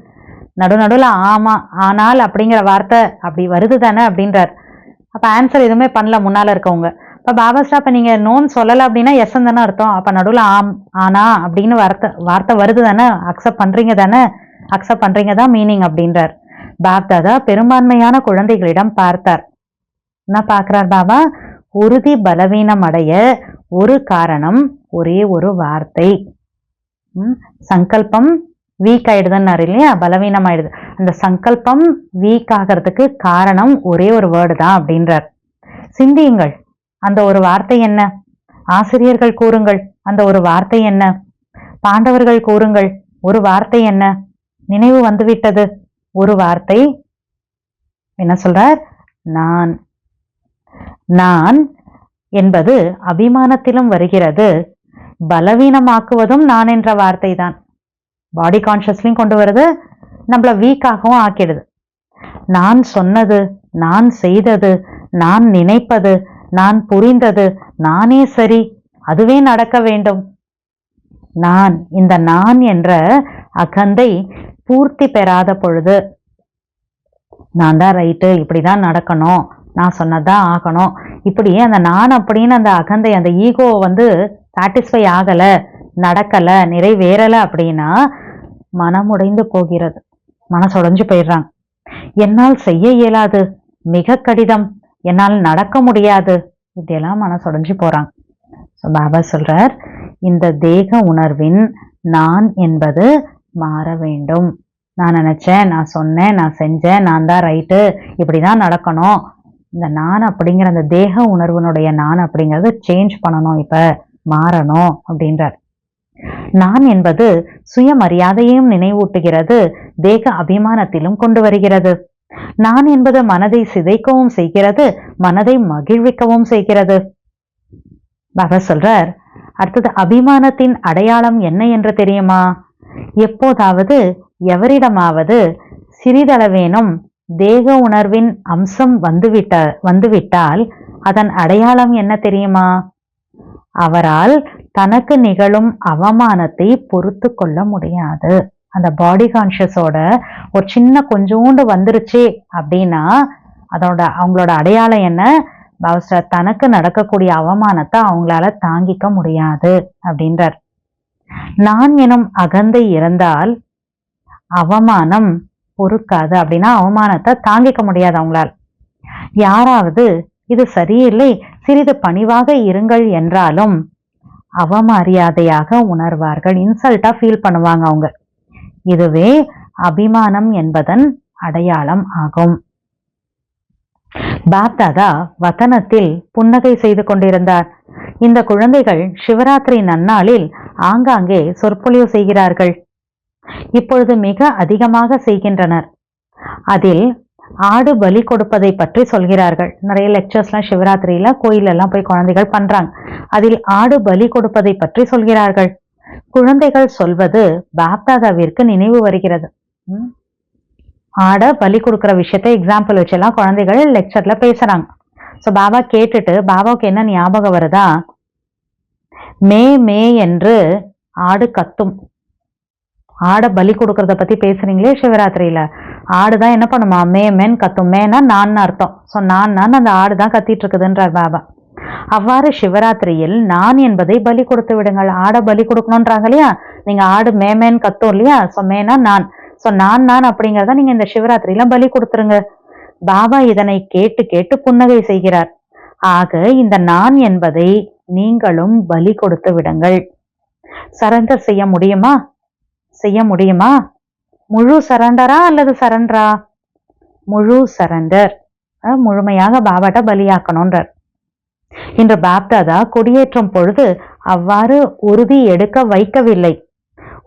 B: நடுநடுல ஆமா ஆனால் அப்படிங்கிற வார்த்தை அப்படி வருது தானே அப்படின்றார். அப்ப ஆன்சர் எதுவுமே பண்ணல முன்னால இருக்கவங்க. இப்ப பாபா ஸ்டாப் நீங்க நோன்னு சொல்லல அப்படின்னா எஸ் தானே அர்த்தம். அப்ப நடுவுல ஆம் ஆனா அப்படின்னு வார்த்தை வருது தானே, அக்செப்ட் பண்றீங்க தானே, அக்செப்ட் பண்றீங்க தான் மீனிங் அப்படின்றார். பாப் தாதா பெரும்பான்மையான குழந்தைகளிடம் பார்த்தார். என்ன பார்க்கிறார் பாபா? உறுதி பலவீனம் அடைய ஒரு காரணம், ஒரே ஒரு வார்த்தை. சங்கல்பம் வீக் ஆயிடுதுன்னாரு இல்லையா, பலவீனம் ஆயிடுது. அந்த சங்கல்பம் வீக் ஆகிறதுக்கு காரணம் ஒரே ஒரு வேர்டு தான் அப்படின்றார். சிந்தியுங்கள், அந்த ஒரு வார்த்தை என்ன? ஆசிரியர்கள் கூறுங்கள், அந்த ஒரு வார்த்தை என்ன? பாண்டவர்கள் கூறுங்கள், ஒரு வார்த்தை என்ன? நினைவு வந்துவிட்டது. ஒரு வார்த்தை என்ன சொல்றார்? நான். நான் என்பது அபிமானத்திலும் வருகிறது, பலவீனமாக்குவதும் நான் என்ற வார்த்தை தான். பாடி கான்சியஸ்லையும் கொண்டு வருது, நம்மள வீக்காகவும் ஆக்கிடுது. நான் சொன்னது, நான் செய்தது, நான் நினைப்பது, நான் புரிந்தது, நானே சரி, அதுவே நடக்க வேண்டும். நான், இந்த நான் என்ற அகந்தை பூர்த்தி பெறாத பொழுது, நான் தான் ரைட்டு, இப்படிதான் நடக்கணும், நான் சொன்னதான் ஆகணும், இப்படி அந்த நான் அப்படின்னு அந்த அகந்தை, அந்த ஈகோ வந்து சாட்டிஸ்ஃபை ஆகல, நடக்கல, நிறைவேறல அப்படின்னா மனமுடைந்து போகிறது, மனசுடைஞ்சு போயிடுறாங்க. என்னால் செய்ய இயலாது, மிக கடினம், என்னால் நடக்க முடியாது, இப்படியெல்லாம் மனசுடைஞ்சு போறாங்க. பாபா சொல்றார், இந்த தேக உணர்வின் நான் என்பது மாற வேண்டும். நான் நினைச்சேன், நான் சொன்னேன், நான் செஞ்சேன், நான் தான் ரைட்டு, இப்படிதான் நடக்கணும், இந்த நான் அப்படிங்கிற அந்த தேக உணர்வினுடைய நான் அப்படிங்கறது சேஞ்ச் பண்ணணும், இப்ப மாறணும் அப்படின்றார். நான் என்பது சுயமரியாதையையும் நினைவூட்டுகிறது, தேக அபிமானத்திலும் கொண்டு வருகிறது. நான் என்பது மனதை சிதைக்கவும் செய்கிறது, மனதை மகிழ்விக்கவும் செய்கிறது. பாபா சொல்றார், அடுத்தது அபிமானத்தின் அடையாளம் என்ன என்று தெரியுமா? எப்போதாவது எவரிடமாவது சிறிதளவேனும் தேக உணர்வின் அம்சம் வந்துவிட்டால் அதன் அடையாளம் என்ன தெரியுமா? அவரால் தனக்கு நிகழும் அவமானத்தை பொறுத்து கொள்ள முடியாது. அந்த பாடி கான்சியஸோட ஒரு சின்ன கொஞ்சோண்டு வந்துருச்சு அப்படின்னா அவங்களோட அடையாளம் என்ன? தனக்கு நடக்கக்கூடிய அவமானத்தை அவங்களால தாங்கிக்க முடியாது அப்படின்றார். நான் எனும் அகந்தை இருந்தால் அவமானம் பொறுக்காது, அப்படின்னா அவமானத்தை தாங்கிக்க முடியாது அவங்களால். யாராவது இது சரியில்லை, சிறிது பணிவாக இருங்கள் என்றாலும் அவமரியாதையாக உணர்வார்கள், இன்சல்ட்டா ஃபீல் பண்ணுவாங்க அவங்க. இதுவே அபிமானம் என்பதன் அடையாளம் ஆகும். பாப்தாதா வதனத்தில் புன்னகை செய்து கொண்டிருந்தார். இந்த குழந்தைகள் சிவராத்திரி நன்னாளில் ஆங்காங்கே சொற்பொழிவு செய்கிறார்கள். இப்பொழுது மிக அதிகமாக செய்கின்றனர். அதில் ஆடு பலி கொடுப்பதை பற்றி சொல்கிறார்கள். நிறைய லெக்சர்ஸ்லாம் சிவராத்திரியில கோயிலெல்லாம் போய் குழந்தைகள் பண்றாங்க. அதில் ஆடு பலி கொடுப்பதை பற்றி சொல்கிறார்கள். குழந்தைகள் சொல்வது பாப்தாதாவிற்கு நினைவு வருகிறது. ஆட பலி கொடுக்கிற விஷயத்த எக்ஸாம்பிள் வச்செல்லாம் குழந்தைகள் லெக்சர்ல பேசுறாங்க. ஸோ பாபா கேட்டுட்டு பாபாவுக்கு என்ன ஞாபகம் வருதா? மே மே என்று ஆடு கத்தும். ஆடை பலி கொடுக்கறத பத்தி பேசுறீங்களே சிவராத்திரியில, ஆடுதான் என்ன பண்ணுமா? மே மேன் கத்தும். மேனா நான் அர்த்தம். ஸோ நான் அந்த ஆடுதான் கத்திட்டு இருக்குதுன்றார் பாபா. அவ்வாறு சிவராத்திரியில் நான் என்பதை பலி கொடுத்து விடுங்கள். ஆடை பலி கொடுக்கணும்ன்றாங்க இல்லையா, நீங்க ஆடு மேமேன் கத்தும் இல்லையா, ஸோ மேனா நான், ஸோ நான் அப்படிங்கிறத நீங்க இந்த சிவராத்திரியில பலி கொடுத்துருங்க. பாபா இதனை கேட்டு கேட்டு புன்னகை செய்கிறார். ஆக இந்த நான் என்பதை நீங்களும் பலி கொடுத்து விடுங்கள். சரண்டர் செய்ய முடியுமா? செய்ய முடியுமா? முழு சரண்டரா அல்லது சரண்டரா? முழு சரண்டர், முழுமையாக பாபாட்ட பலியாக்கணும்ன்றார். இன்று பாப்தாதா கொடியேற்றும் பொழுது அவ்வாறு உறுதி எடுக்க வைக்கவில்லை.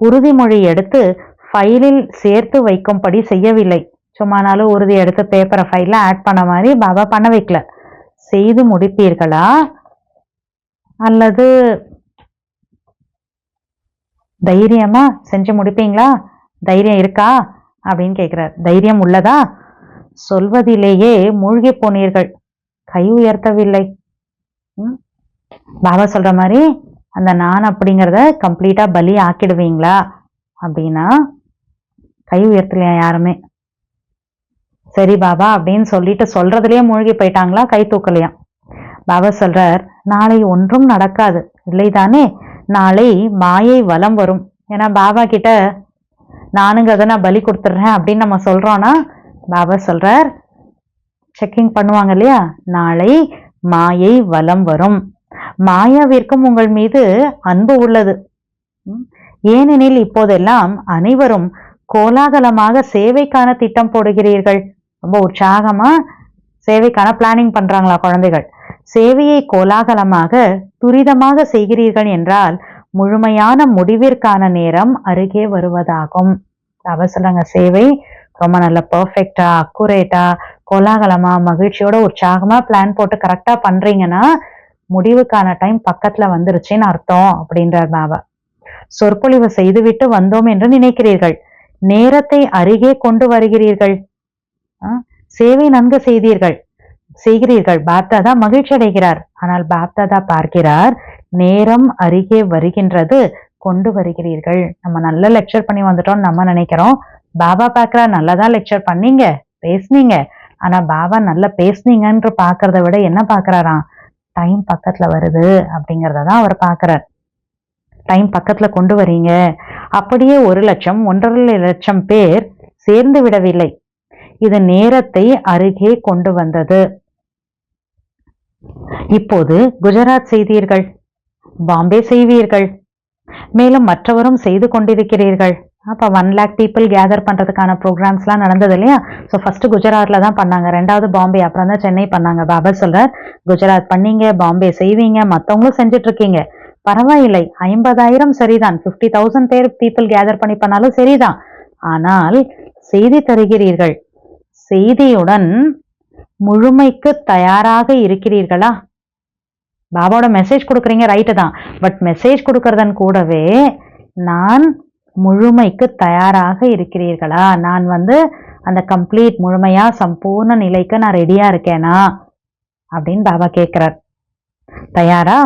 B: உறுதிமொழி எடுத்து ஃபைலில் சேர்த்து வைக்கும்படி செய்யவில்லை. சும்மானாலும் உறுதி எடுத்து பேப்பரை ஃபைல்ல ஆட் பண்ண மாதிரி பாபா பண்ண வைக்கல. செய்து முடிப்பீர்களா அல்லது தைரியமா செஞ்சு முடிப்பீங்களா? தைரியம் இருக்கா அப்படின்னு கேட்கிறார். தைரியம் உள்ளதா? சொல்வதிலேயே மூழ்கி போனீர்கள், கை உயர்த்தவில்லை. பாபா சொல்ற மாதிரி அந்த நான் அப்படிங்கிறத கம்ப்ளீட்டா பலி ஆக்கிடுவீங்களா அப்படின்னா கை உயர்த்தலையா யாருமே. சரி பாபா அப்படின்னு சொல்லிட்டு சொல்றதுலயே மூழ்கி போயிட்டாங்களா, கை தூக்கலையா? பாபா சொல்றார், நாளை ஒன்றும் நடக்காது இல்லைதானே? நாளை மாயை வலம் வரும். ஏன்னா பாபா கிட்ட நானுங்கிறத நான் பலி கொடுத்துட்றேன் அப்படின்னு நம்ம சொல்றோம்னா பாபா சொல்றார், செக்கிங் பண்ணுவாங்க இல்லையா, நாளை மாயை வலம் வரும். மாயாவிற்கும் உங்கள் மீது அன்பு உள்ளது. ஏனெனில் இப்போதெல்லாம் அனைவரும் கோலாகலமாக சேவைக்கான திட்டம் போடுகிறீர்கள். ரொம்ப உற்சாகமா சேவைக்கான பிளானிங் பண்றாங்களா குழந்தைகள்? சேவையை கோலாகலமாக துரிதமாக செய்கிறீர்கள் என்றால் முழுமையான முடிவிற்கான நேரம் அருகே வருவதாகும். அவசரங்க சேவை ரொம்ப நல்ல பர்ஃபெக்டா, அக்குரேட்டா, கோலாகலமா, மகிழ்ச்சியோட உற்சாகமா பிளான் போட்டு கரெக்டா பண்றீங்கன்னா முடிவுக்கான டைம் பக்கத்துல வந்துருச்சுன்னு அர்த்தம் அப்படின்றார் பாபா. சொற்பொழிவு செய்துவிட்டு வந்தோம் என்று நினைக்கிறீர்கள், நேரத்தை அருகே கொண்டு வருகிறீர்கள். சேவை நன்கு செய்கிறீர்கள். பாப்தாதா மகிழ்ச்சி அடைகிறார். ஆனால் பாப்தாதா பார்க்கிறார், நேரம் அருகே வருகின்றது, கொண்டு வருகிறீர்கள். நம்ம நல்ல லெக்சர் பண்ணி வந்துட்டோம் நம்ம நினைக்கிறோம். பாபா பார்க்கிறார், நல்லதான் லெக்சர் பண்ணீங்க, பேசுனீங்க. ஆனா பாபா நல்லா பேசுனீங்கன்று பாக்குறத விட என்ன பாக்குறாராம், டைம் பக்கத்துல வருது அப்படிங்கறதான் அவர் பாக்குறார். டைம் பக்கத்துல கொண்டு வரீங்க. அப்படியே 1,00,000 1,50,000 லட்சம் பேர் சேர்ந்து விடவில்லை. இது நேரத்தை அருகே கொண்டு வந்தது. இப்போது குஜராத் செய்தீர்கள், பாம்பே செய்வீர்கள், மேலும் மற்றவரும் செய்து கொண்டிருக்கிறீர்கள். அப்போ 1,00,000 பீப்புள் கேதர் பண்ணுறதுக்கான ப்ரோக்ராம்ஸ்லாம் நடந்தது இல்லையா? ஸோ ஃபஸ்ட்டு குஜராத்தில் தான் பண்ணாங்க, ரெண்டாவது பாம்பே, அப்புறம் தான் சென்னை பண்ணாங்க. பாபா சொல்கிறார், குஜராத் பண்ணீங்க, பாம்பே செய்வீங்க, மற்றவங்களும் செஞ்சிட்ருக்கீங்க, பரவாயில்லை. 50,000 சரிதான், 50,000 பேர் பீப்புள் கேதர் பண்ணி பண்ணாலும் சரிதான். ஆனால் செய்தி தருகிறீர்கள், செய்தியுடன் முழுமைக்கு தயாராக இருக்கிறீர்களா? பாபாவோட மெசேஜ் கொடுக்குறீங்க, ரைட்டு தான். பட் மெசேஜ் கொடுக்கறதன் கூடவே நான் முழுமைக்கு தயாராக இருக்கிறீர்களா? நான் அந்த கம்ப்ளீட் முழுமையா சம்பூர்ண நிலைக்கு நான் ரெடியா இருக்கேனா அப்படின்னு பாபா கேட்கிறார். தயாரா?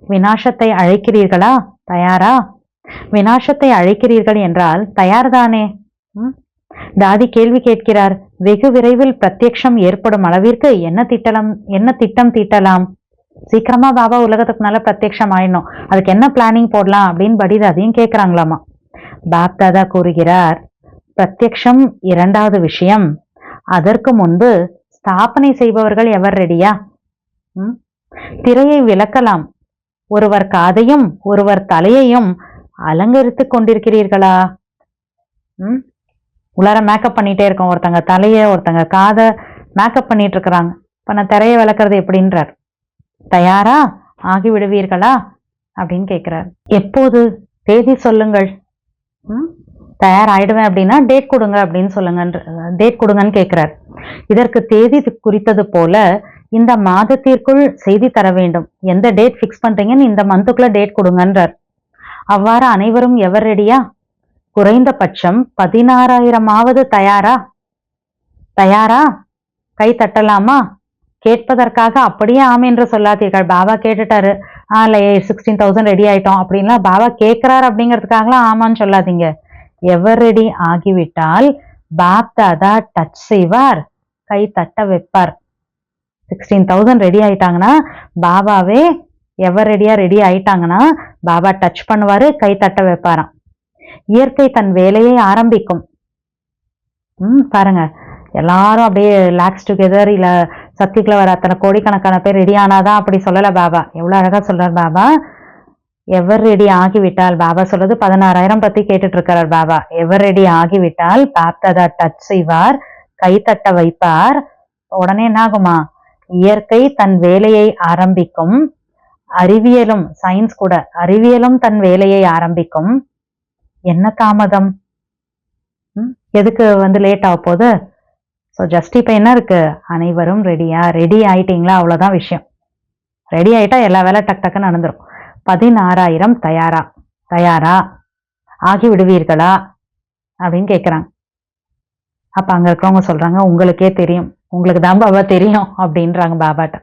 B: விநாசத்தை அழைக்கிறீர்களா? தயாரா? விநாசத்தை அழைக்கிறீர்கள் என்றால் தயார் தானே? தாதி கேள்வி கேட்கிறார். வெகு விரைவில் பிரத்யக்ஷம் ஏற்படும் அளவிற்கு என்ன திட்டம் தீட்டலாம்? சீக்கிரமா பாபா உலகத்துக்கு நல்ல பிரத்யக்ஷம் ஆயிடணும், அதுக்கு என்ன பிளானிங் போடலாம் அப்படின்னு படிதாதையும் கேட்கிறாங்களாமா. பாப் தாதா கூறுகிறார், பிரத்யக்ஷம் இரண்டாவது விஷயம். அதற்கு முன்பு ஸ்தாபனை செய்பவர்கள் எவர் ரெடியா? திரையை விளக்கலாம், ஒருவர் காதையும் ஒருவர் தலையையும் அலங்கரித்து கொண்டிருக்கிறீர்களா? உள்ளார மேக்கப் பண்ணிட்டே இருக்கோம், ஒருத்தங்க தலைய ஒருத்தங்க காதை மேக்கப் பண்ணிட்டு இருக்கிறாங்க. இப்ப நான் திரையை விளக்குறது எப்படின்றார். தயாரா ஆகி விடுவீர்களா அப்படின்னு கேட்கிறார். எப்போது? தேதி சொல்லுங்கள். தயாராயிடுவேன் அப்படின்னா டேட் கொடுங்க அப்படின்னு சொல்லுங்க, டேட் கொடுங்கன்னு கேட்கிறார். இதற்கு தேதி குறித்தது போல இந்த மாதத்திற்குள் செய்தி தர வேண்டும். எந்த டேட் ஃபிக்ஸ் பண்றீங்கன்னு இந்த மந்த்துக்குள்ள டேட் கொடுங்கன்றார். அவ்வாறு அனைவரும் எவர் ரெடியா? குறைந்தபட்சம் 16,000 தயாரா? தயாரா? கை தட்டலாமா? கேட்பதற்காக அப்படியே ஆம் என்று சொல்லாதீர்கள். பாபா கேட்டுட்டாரு, 16,000 ரெடி ஆயிட்டோம் அப்படின்லாம் பாபா கேட்கிறார் அப்படிங்கிறதுக்காகலாம் ஆமான்னு சொல்லாதீங்க. எவர் ரெடி ஆகிவிட்டால் பாப் தாதா டச் செய்வார், கை தட்ட வைப்பார். 16,000 ரெடி ஆயிட்டாங்கன்னா பாபாவே எவர் ரெடி ஆயிட்டாங்கன்னா பாபா டச் பண்ணுவாரு, கை தட்ட வைப்பாராம். இயற்கை தன் வேலையை ஆரம்பிக்கும். பாருங்க, எல்லாரும் அப்படியே லாக்ஸ் டுகெதர், இல்ல சத்தியக்குள்ள வர அத்தனை கோடிக்கணக்கான பேர் ரெடி ஆனாதான் அப்படி சொல்லல பாபா. எவ்வளவு அழகா சொல்றார் பாபா. எவர் ரெடி ஆகிவிட்டால், பாபா சொல்றது 16,000 பத்தி கேட்டுட்டு இருக்கிறார் பாபா. எவர் ரெடி ஆகிவிட்டால் பாப் தாதா டச் செய்வார், கை தட்ட வைப்பார். உடனே என்ன ஆகுமா? இயற்கை தன் வேலையை ஆரம்பிக்கும். அறிவியலும், சயின்ஸ் கூட, அறிவியலும் தன் வேலையை ஆரம்பிக்கும். என்ன தாமதம்? எதுக்கு லேட் ஆக போகுது? ஸோ ஜஸ்ட் இப்போ என்ன இருக்கு? அனைவரும் ரெடியா? ரெடி ஆயிட்டீங்களா? அவ்வளோதான் விஷயம். ரெடி ஆயிட்டா எல்லா வேலை டக் டக்குன்னு நடந்துடும். 16,000 தயாரா? தயாரா ஆகி விடுவீர்களா அப்படின்னு கேட்குறாங்க. அப்போ அங்கே இருக்கிறவங்க சொல்றாங்க, உங்களுக்கே தெரியும், உங்களுக்கு தான் பாபா தெரியும் அப்படின்றாங்க பாபாட்ட.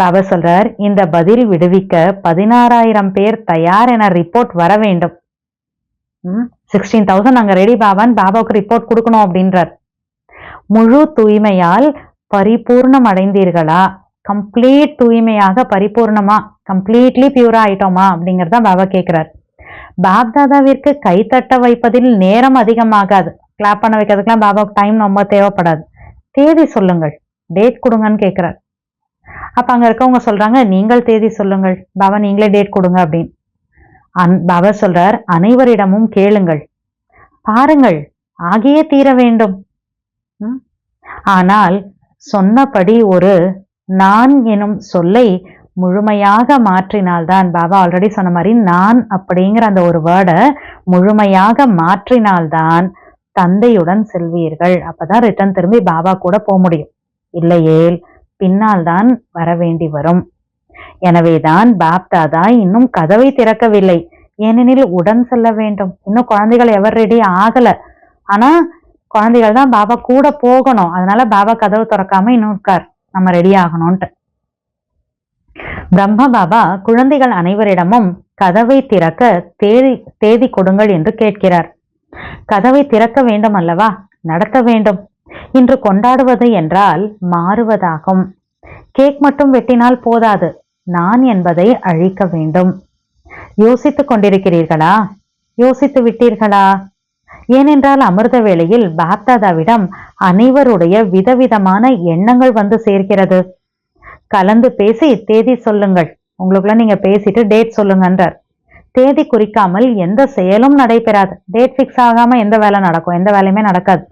B: பாபா சொல்றார், இந்த பதில் விடுவிக்க 16,000 பேர் தயார் என ரிப்போர்ட் வர வேண்டும். 16,000 நாங்க ரெடி பாபான்னு பாபாவுக்கு ரிப்போர்ட் கொடுக்கணும் அப்படின்றார். முழு தூய்மையால் பரிபூர்ணம் அடைந்தீர்களா? கம்ப்ளீட் தூய்மையாக, பரிபூர்ணமா, கம்ப்ளீட்லி பியூரா ஆயிட்டோமா அப்படிங்கறத பாபா கேட்கிறார். பாப் தாதாவிற்கு கை தட்ட வைப்பதில் நேரம் அதிகமாகாது. கிளாப் பண்ண வைக்கிறதுக்குலாம் பாபாவுக்கு டைம் ரொம்ப தேவைப்படாது. தேதி சொல்லுங்கள், டேட் கொடுங்கன்னு கேட்கிறார். அப்ப அங்க இருக்கவங்க சொல்றாங்க, நீங்கள் தேதி சொல்லுங்கள் பாபா, நீங்களே டேட் கொடுங்க அப்படின்னு. பாபா சொல்றார், அனைவரிடமும் கேளுங்கள், பாருங்கள், ஆகியே தீர வேண்டும். ஆனால் சொன்னபடி ஒரு நான் எனும் சொல்லை முழுமையாக மாற்றினால்தான், பாபா ஆல்ரெடி சொன்ன மாதிரி நான் அப்படிங்கிற அந்த ஒரு வேர்டை முழுமையாக மாற்றினால்தான் தந்தையுடன் செல்வீர்கள். அப்பதான் ரிட்டர்ன் திரும்பி பாபா கூட போக முடியும். இல்லையேல் பின்னால் தான் வர வேண்டி வரும். எனவேதான் பாப் தாதா இன்னும் கதவை திறக்கவில்லை. ஏனெனில் உடன் செல்ல வேண்டும். இன்னும் குழந்தைகள் எவர் ரெடி ஆகல. ஆனா குழந்தைகள் தான் பாபா கூட போகணும். அதனால பாபா கதவு திறக்காம இன்னும் இருக்கார், நம்ம ரெடி ஆகணும்ட்டு. பிரம்ம பாபா குழந்தைகள் அனைவரிடமும் கதவை திறக்க தேதி கொடுங்கள் என்று கேட்கிறார். கதவை திறக்க வேண்டும் அல்லவா? நடத்த வேண்டும். இன்று கொண்டாடுவது என்றால் மாறுவதாகும். கேக் மட்டும் வெட்டினால் போதாது, நான் என்பதை அழிக்க வேண்டும். யோசித்துக் கொண்டிருக்கிறீர்களா? யோசித்து விட்டீர்களா? ஏனென்றால் அமிர்த வேளையில் பாப்தாதாவிடம் அனைவருடைய விதவிதமான எண்ணங்கள் வந்து சேர்க்கிறது. கலந்து பேசி தேதி சொல்லுங்கள். உங்களுக்குள்ள நீங்க பேசிட்டு டேட் சொல்லுங்கன்றார். தேதி குறிக்காமல் எந்த செயலும் நடைபெறாது. டேட் பிக்ஸ் ஆகாம எந்த வேலை நடக்கும்? எந்த வேலையுமே நடக்காது.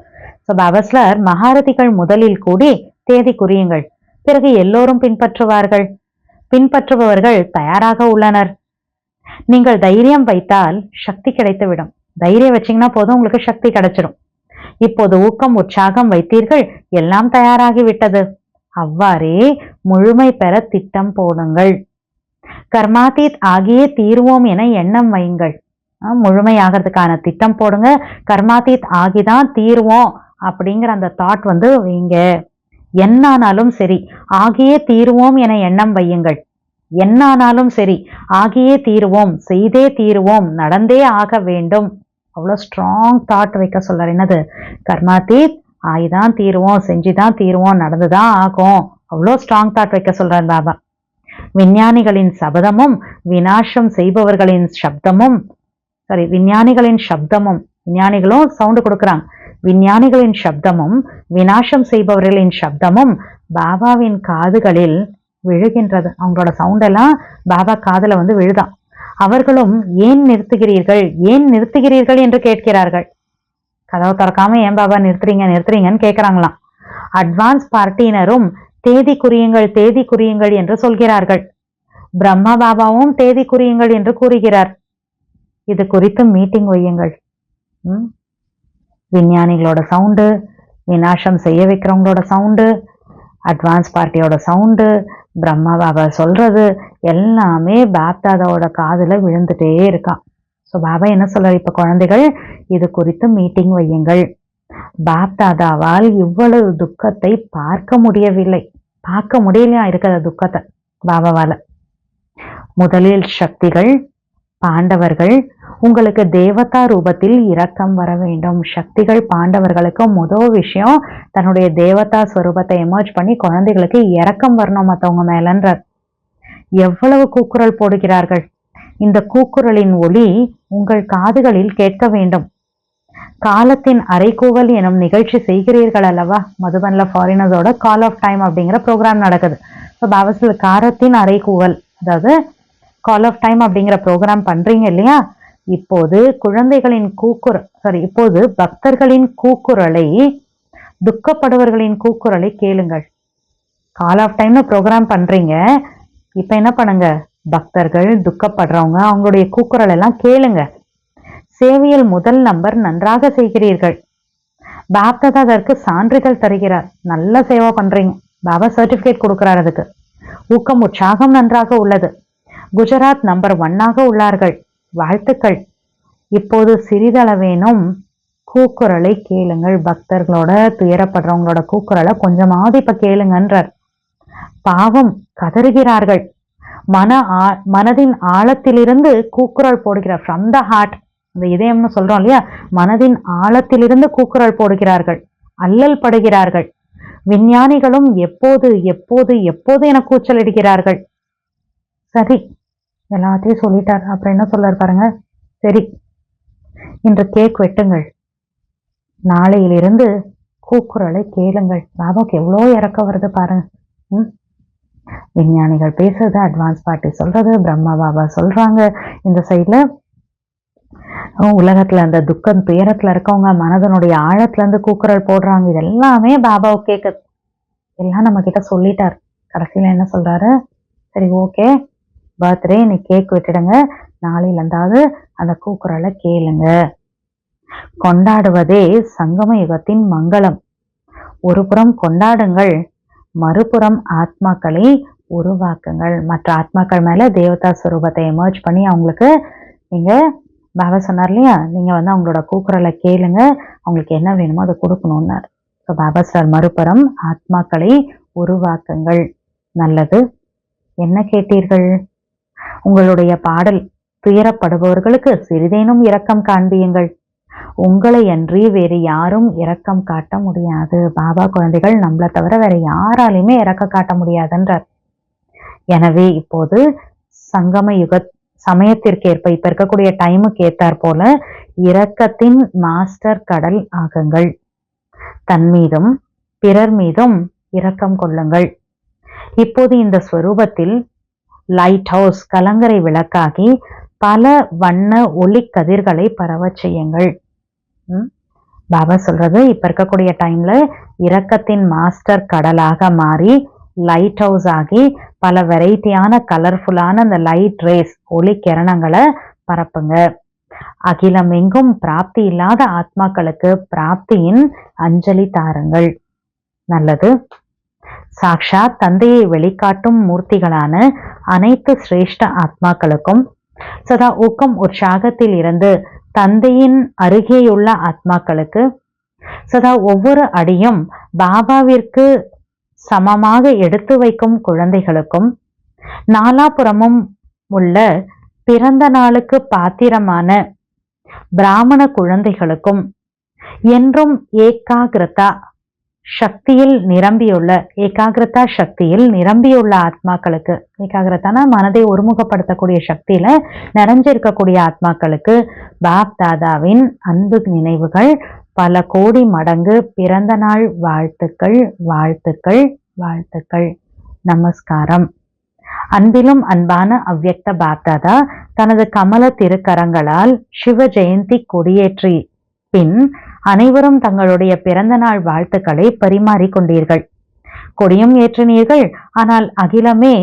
B: ஸோ பாபாஸ்லர் மகாரதிகள் முதலில் கூடி தேதி குறியுங்கள், பிறகு எல்லோரும் பின்பற்றுவார்கள். பின்பற்றுபவர்கள் தயாராக உள்ளனர். நீங்கள் தைரியம் வைத்தால் சக்தி கிடைத்துவிடும். தைரியம் வச்சீங்கன்னா போதும், உங்களுக்கு சக்தி கிடைச்சிடும். இப்போது ஊக்கம் உற்சாகம் வைத்தீர்கள், எல்லாம் தயாராகி விட்டது. அவ்வாறே முழுமை பெற திட்டம் போடுங்கள். கர்மாதீத் ஆகியே தீர்வோம் என எண்ணம் வையுங்கள். முழுமையாகிறதுக்கான திட்டம் போடுங்க. கர்மாதீத் ஆகிதான் தீர்வோம் அப்படிங்கிற அந்த தாட் வந்து வைங்க. என்னானாலும் சரி ஆகியே தீர்வோம் என எண்ணம் வையுங்கள். என்னானாலும் சரி ஆகியே தீர்வோம், செய்தே தீர்வோம், நடந்தே ஆக வேண்டும். அவ்வளோ ஸ்ட்ராங் தாட் வைக்க சொல்றாரு. என்னது? கர்மாதீத் ஆகிதான் தீர்வோம், செஞ்சுதான் தீர்வோம், நடந்துதான் ஆகும். அவ்வளோ ஸ்ட்ராங் தாட் வைக்க சொல்றார் பாபா. விஞ்ஞானிகளின் சபதமும் விநாசம் செய்பவர்களின் சப்தமும், விஞ்ஞானிகளின் சப்தமும், விஞ்ஞானிகளும் சவுண்டு கொடுக்குறாங்க. விஞ்ஞானிகளின் சப்தமும் விநாசம் செய்பவர்களின் சப்தமும் பாபாவின் காதுகளில் விழுகின்றது. அவங்களோட சவுண்ட் எல்லாம் பாபா காதுல வந்து விழுதான். அவர்களும் ஏன் நிறுத்துகிறீர்கள், ஏன் நிறுத்துகிறீர்கள் என்று கேட்கிறார்கள். கதவை திறக்காம ஏன் பாபா நிறுத்துறீங்கன்னு கேட்கிறாங்களாம். அட்வான்ஸ் பார்ட்டியினரும் தேதி குறியுங்கள், தேதி குறியுங்கள் என்று சொல்கிறார்கள். பிரம்மா பாபாவும் தேதி குறியுங்கள் என்று கூறுகிறார். இது குறித்து மீட்டிங் வையுங்கள். விஞ்ஞானிகளோட சவுண்டு, விநாசம் செய்ய வைக்கிறவங்களோட சவுண்டு, அட்வான்ஸ் பார்ட்டியோட சவுண்டு, பிரம்மா பாபா சொல்றது எல்லாமே பாப்தாதாவோட காதுல விழுந்துட்டே இருக்கான். ஸோ பாபா என்ன சொல்றாரு? இப்ப குழந்தைகள் இது குறித்து மீட்டிங் வையுங்கள். பாப்தாதாவால் இவ்வளவு துக்கத்தை பார்க்க முடியலையா இருக்கிற துக்கத்தை பாபாவால. முதலில் சக்திகள் பாண்டவர்கள் உங்களுக்கு தேவதா ரூபத்தில் இரக்கம் வர வேண்டும். சக்திகள் பாண்டவர்களுக்கு முதல் விஷயம் தன்னுடைய தேவதா ஸ்வரூபத்தை எமர்ஜ் பண்ணி குழந்தைகளுக்கு இரக்கம் வரணும் மற்றவங்க மேலன்றார். எவ்வளவு கூக்குரல் போடுகிறார்கள். இந்த கூக்குரலின் ஒலி உங்கள் காதுகளில் கேட்க வேண்டும். காலத்தின் அரைக்கூவல் எனும் நிகழ்ச்சி செய்கிறீர்கள் அல்லவா? மதுபன்ல ஃபாரினர்ஸோட கால் ஆஃப் டைம் அப்படிங்கிற ப்ரோக்ராம் நடக்குது. ஸோ பாபாசில் காலத்தின் அரைக்கூவல், அதாவது கால் ஆஃப் டைம் அப்படிங்கிற ப்ரோக்ராம் பண்றீங்க இல்லையா? இப்போது குழந்தைகளின் இப்போது பக்தர்களின் கூக்குரலை, துக்கப்படுவர்களின் கூக்குரலை கேளுங்கள். கால் ஆஃப் டைம்னு ப்ரோக்ராம் பண்றீங்க. இப்ப என்ன பண்ணுங்க? பக்தர்கள், துக்கப்படுறவங்க, அவங்களுடைய கூக்குரல் எல்லாம் கேளுங்க. சேவையில் முதல் நம்பர் நன்றாக செய்கிறீர்கள். பாப்தாதா அதற்கு சான்றிதழ் தருகிறார். நல்ல சேவை பண்றீங்க. பாபா சர்டிபிகேட் கொடுக்கிறார். அதுக்கு ஊக்கம் உற்சாகம் நன்றாக உள்ளது. குஜராத் நம்பர் 1 உள்ளார்கள். வாழ்த்துக்கள். இப்போது சிறிதளவேனும் கூக்குரலை கேளுங்கள். பக்தர்களோட, துயரப்படுறவங்களோட கூக்குரலை கொஞ்சமாவது இப்ப கேளுங்கன்றார். பாவம் கதறுகிறார்கள். மனதின் ஆழத்திலிருந்து கூக்குரல் போடுகிறார். ஃப்ரம் த ஹார்ட், இந்த இதயம்னு சொல்றோம் இல்லையா? மனதின் ஆழத்திலிருந்து கூக்குரல் போடுகிறார்கள், அல்லல் படுகிறார்கள். விஞ்ஞானிகளும் எப்போது எப்போது எப்போது என கூச்சலிடுகிறார்கள். சரி, எல்லாத்தையும் சொல்லிட்டார். அப்புறம் என்ன சொல்றாரு பாருங்க. சரி, இன்று கேக் வெட்டுங்கள். நாளையிலிருந்து கூக்குரலை கேளுங்கள். பாபாவுக்கு எவ்வளோ இறக்க வருது பாருங்க. விஞ்ஞானிகள் பேசுறது, அட்வான்ஸ் பார்ட்டி சொல்றது, பிரம்மா பாபா சொல்றாங்க. இந்த சைட்ல உலகத்துல அந்த துக்கம் துயரத்துல இருக்கவங்க மனதனுடைய ஆழத்துல இருந்து கூக்குரல் போடுறாங்க. இது எல்லாமே பாபாவுக்கு கேட்குது. எல்லாம் நம்ம கிட்ட சொல்லிட்டார். கடைசியில என்ன சொல்றாரு? சரி, ஓகே, பர்த்டே இன்னைக்கு கேக் விட்டுடுங்க. நாளையில இருந்தாவது அந்த கூக்குரலை கேளுங்க. கொண்டாடுவதே சங்கம யுகத்தின் மங்களம். ஒரு புறம் கொண்டாடுங்கள், மறுபுறம் ஆத்மாக்களை உருவாக்குங்கள். மற்ற ஆத்மாக்கள் மேல தேவதா ஸ்வரூபத்தை எமர்ஜ் பண்ணி அவங்களுக்கு நீங்க, பாபா சொன்னார் இல்லையா, நீங்க வந்து அவங்களோட கூக்குரலை கேளுங்க, அவங்களுக்கு என்ன வேணுமோ அதை கொடுக்கணும்னார். ஸோ பாபா சார் மறுபுறம் ஆத்மாக்களை உருவாக்குங்கள். நல்லது. என்ன கேட்டீர்கள்? உங்களுடைய பாடல், துயரப்படுபவர்களுக்கு சிறிதேனும் இரக்கம் காண்பியுங்கள். உங்களை அன்றி வேறு யாரும் இரக்கம் காட்ட முடியாது. பாபா குழந்தைகள் நம்மளை தவிர வேற யாராலையுமே இரக்கம் காட்ட முடியாதுன்றார். எனவே இப்போது சமயத்திற்கேற்ப இப்ப இருக்கக்கூடிய டைமுக்கு ஏத்தாற் போல இரக்கத்தின் மாஸ்டர் கடல் ஆகுங்கள். தன் மீதும் பிறர் மீதும் இரக்கம் கொள்ளுங்கள். இப்போது இந்த ஸ்வரூபத்தில் லைட் ஹவுஸ் கலங்கரை விளக்காகி பல வண்ண ஒளி கதிர்களை பரவ செய்யுங்கள். பாபா சொல்றது இப்ப இருக்கக்கூடிய டைம்ல இரக்கத்தின் மாஸ்டர் கடலாக மாறி லைட் ஹவுஸ் ஆகி பல வெரைட்டியான கலர்ஃபுல்லான அந்த லைட் ரேஸ் ஒளி கிரணங்களை பரப்புங்க. அகிலம் எங்கும் பிராப்தி இல்லாத ஆத்மாக்களுக்கு பிராப்தியின் அஞ்சலி தாருங்கள். நல்லது. சாக்ஷாத் தந்தையை வெளிக்காட்டும் மூர்த்திகளான அனைத்து சிரேஷ்ட ஆத்மாக்களுக்கும் சதா ஊக்கம் உற்சாகத்தில் இருந்து தந்தையின் அருகேயுள்ள ஆத்மாக்களுக்கு சதா ஒவ்வொரு அடியும் பாபாவிற்கு சமமாக எடுத்து வைக்கும் குழந்தைகளுக்கும் நாலாபுறமும் உள்ள பிறந்த நாளுக்கு பாத்திரமான பிராமண குழந்தைகளுக்கும் என்றும் ஏகாகிரதா சக்தியில் நிரம்பியுள்ள ஆத்மாக்களுக்கு, ஏகாகிரதான மனதை ஒருமுகப்படுத்தக்கூடிய சக்தியில நிறைஞ்சிருக்கக்கூடிய ஆத்மாக்களுக்கு பாப் தாதாவின் அன்பு நினைவுகள், பல கோடி மடங்கு பிறந்த நாள் வாழ்த்துக்கள் வாழ்த்துக்கள் வாழ்த்துக்கள். நமஸ்காரம். அன்பிலும் அன்பான அவ்யக்த பாப் தாதா தனது கமல திருக்கரங்களால் சிவ ஜெயந்தி கொடியேற்றி பின் அனைவரும் தங்களுடைய பிறந்த நாள் வாழ்த்துக்களை பரிமாறிக்கொண்டீர்கள். கொடியும் ஏற்றினீர்கள். ஆனால் அகிலமே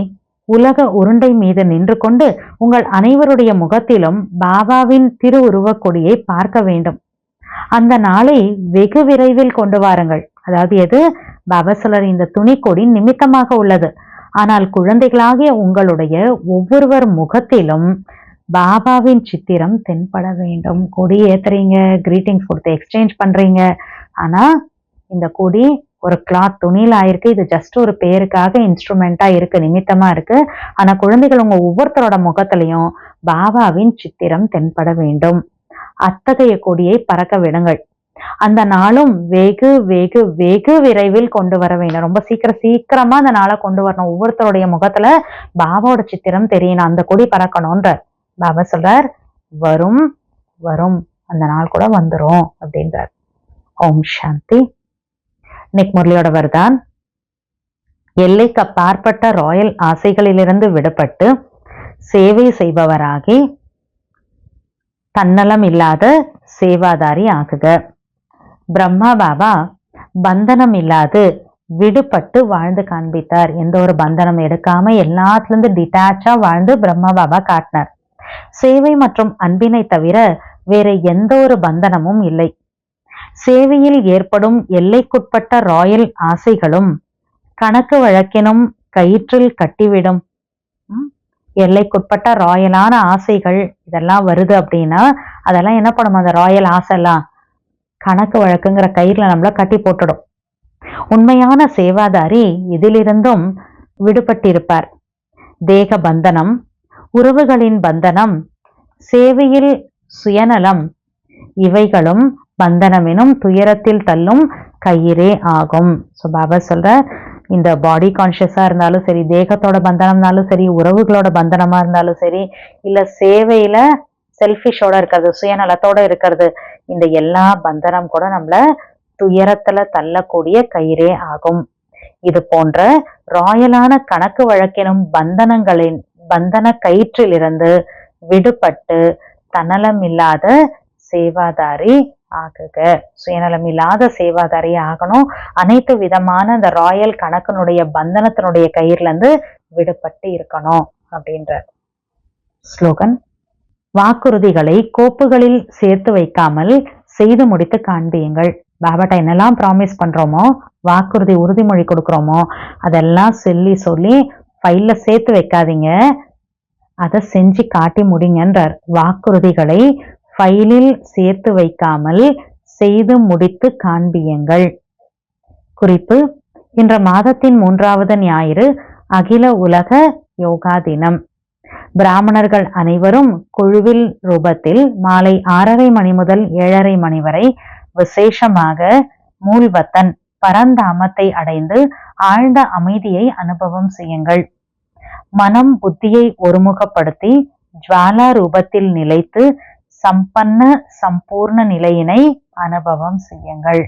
B: உலக உருண்டை மீது நின்று கொண்டு உங்கள் அனைவருடைய முகத்திலும் பாபாவின் திருவுருவக் கொடியை பார்க்க வேண்டும். அந்த நாளை வெகு விரைவில் கொண்டு வாருங்கள். அதாவது எது? பாபா சொல்ற இந்த துணி கொடி நிமித்தமாக உள்ளது. ஆனால் குழந்தைகளாகிய உங்களுடைய ஒவ்வொருவர் முகத்திலும் பாபாவின் சித்திரம் தென்பட வேண்டும். கொடி ஏத்துறீங்க, கிரீட்டிங்ஸ் கொடுத்து எக்ஸ்சேஞ்ச் பண்றீங்க. ஆனா இந்த கொடி ஒரு கிளாத் துணியில ஆயிருக்கு. இது ஜஸ்ட் ஒரு பேருக்காக இன்ஸ்ட்ருமெண்டா இருக்கு, நிமித்தமா இருக்கு. ஆனா குழந்தைகள் உங்க ஒவ்வொருத்தரோட முகத்திலையும் பாபாவின் சித்திரம் தென்பட வேண்டும். அத்தகைய கொடியை பறக்க விடுங்கள். அந்த நாளும் வெகு வெகு வெகு விரைவில் கொண்டு வர வேண்டும். ரொம்ப சீக்கிரமா அந்த நாளை கொண்டு வரணும். ஒவ்வொருத்தருடைய முகத்துல பாபாவோட சித்திரம் தெரியணும். அந்த கொடி பறக்கணும்ன்ற பாபா சொல்றார். வரும் வரும் அந்த நாள் கூட வந்துரும் அப்படின்றார். ஓம் சாந்தி. இன்னைக்கு முரளியோட வரதான், எல்லைக்கு அப்பாற்பட்ட ராயல் ஆசைகளிலிருந்து விடுபட்டு சேவை செய்பவராகி தன்னலம் இல்லாத சேவாதாரி ஆகுக. பிரம்மா பாபா பந்தனம் இல்லாது விடுபட்டு வாழ்ந்து காண்பித்தார். எந்த ஒரு பந்தனம் எடுக்காம எல்லாத்துல இருந்து டிட்டாச்சா வாழ்ந்து பிரம்மா பாபா காட்டினார். சேவை மற்றும் அன்பினை தவிர வேற எந்த ஒரு பந்தனமும் இல்லை. சேவையில் ஏற்படும் எல்லைக்குட்பட்ட ராயல் ஆசைகளும் கணக்கு வழக்கினும் கயிற்றில் கட்டிவிடும். எல்லைக்குட்பட்ட ராயலான ஆசைகள் இதெல்லாம் வருது அப்படின்னா அதெல்லாம் என்ன பண்ணும்? அந்த ராயல் ஆசைலாம் கணக்கு வழக்குங்கிற கயிறுல நம்மள கட்டி போட்டுடும். உண்மையான சேவாதாரி இதிலிருந்தும் விடுபட்டிருப்பார். தேக பந்தனம், உறவுகளின் பந்தனம், சேவையில் சுயநலம் இவைகளும் பந்தனமெனும் துயரத்தில் தள்ளும் கயிறே ஆகும். ஸோ பாபா சொல்ற, இந்த பாடி கான்சியஸா இருந்தாலும் சரி, தேகத்தோட பந்தனம்னாலும் சரி, உறவுகளோட பந்தனமா இருந்தாலும் சரி, இல்ல சேவையில செல்ஃபிஷோட இருக்கிறது, சுயநலத்தோட இருக்கிறது, இந்த எல்லா பந்தனம் கூட நம்மள துயரத்துல தள்ளக்கூடிய கயிறே ஆகும். இது போன்ற ராயலான கணக்கு வழக்கினும் பந்தன கயிற்றிலிருந்து விடுபட்டு தன்னலம் இல்லாத சேவாதாரி ஆகுக. சுயநலம் இல்லாத சேவாதாரி ஆகணும். அனைத்து விதமான இந்த ராயல் கணக்கினுடைய பந்தனத்தினுடைய கயிறுல இருந்து விடுபட்டு இருக்கணும் அப்படின்ற ஸ்லோகன். வாக்குறுதிகளை கோப்புகளில் சேர்த்து வைக்காமல் செய்து முடித்து காண்பியுங்கள். பாபாட்ட என்னெல்லாம் ப்ராமிஸ் பண்றோமோ, வாக்குறுதி உறுதிமொழி கொடுக்குறோமோ, அதெல்லாம் சொல்லி ஃபைல்ல சேர்த்து வைக்காதீங்க, அதை செஞ்சு காட்டி முடிங்கன்றார். வாக்குறுதிகளை ஃபைலில் சேர்த்து வைக்காமல் செய்து முடித்து காண்பியுங்கள். குறிப்பு: இன்ற மாதத்தின் 3வது ஞாயிறு அகில உலக யோகா தினம். பிராமணர்கள் அனைவரும் குழுவில் ரூபத்தில் மாலை 6:30 மணி முதல் 7:30 மணி வரை விசேஷமாக மூல்வத்தன் பரந்தாமத்தை அடைந்து ஆழ்ந்த அமைதியை அனுபவம் செய்யுங்கள். மனம் புத்தியை ஒருமுகப்படுத்தி ஜுவாலா ரூபத்தில் நிலைத்து சம்பன்ன சம்பூர்ண நிலையினை அனுபவம் செய்யுங்கள்.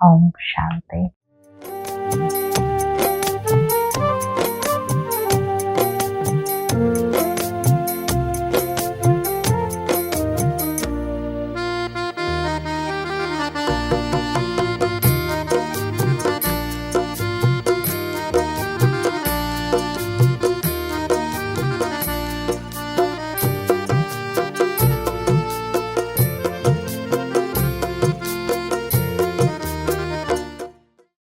B: ஓம் சாந்தி.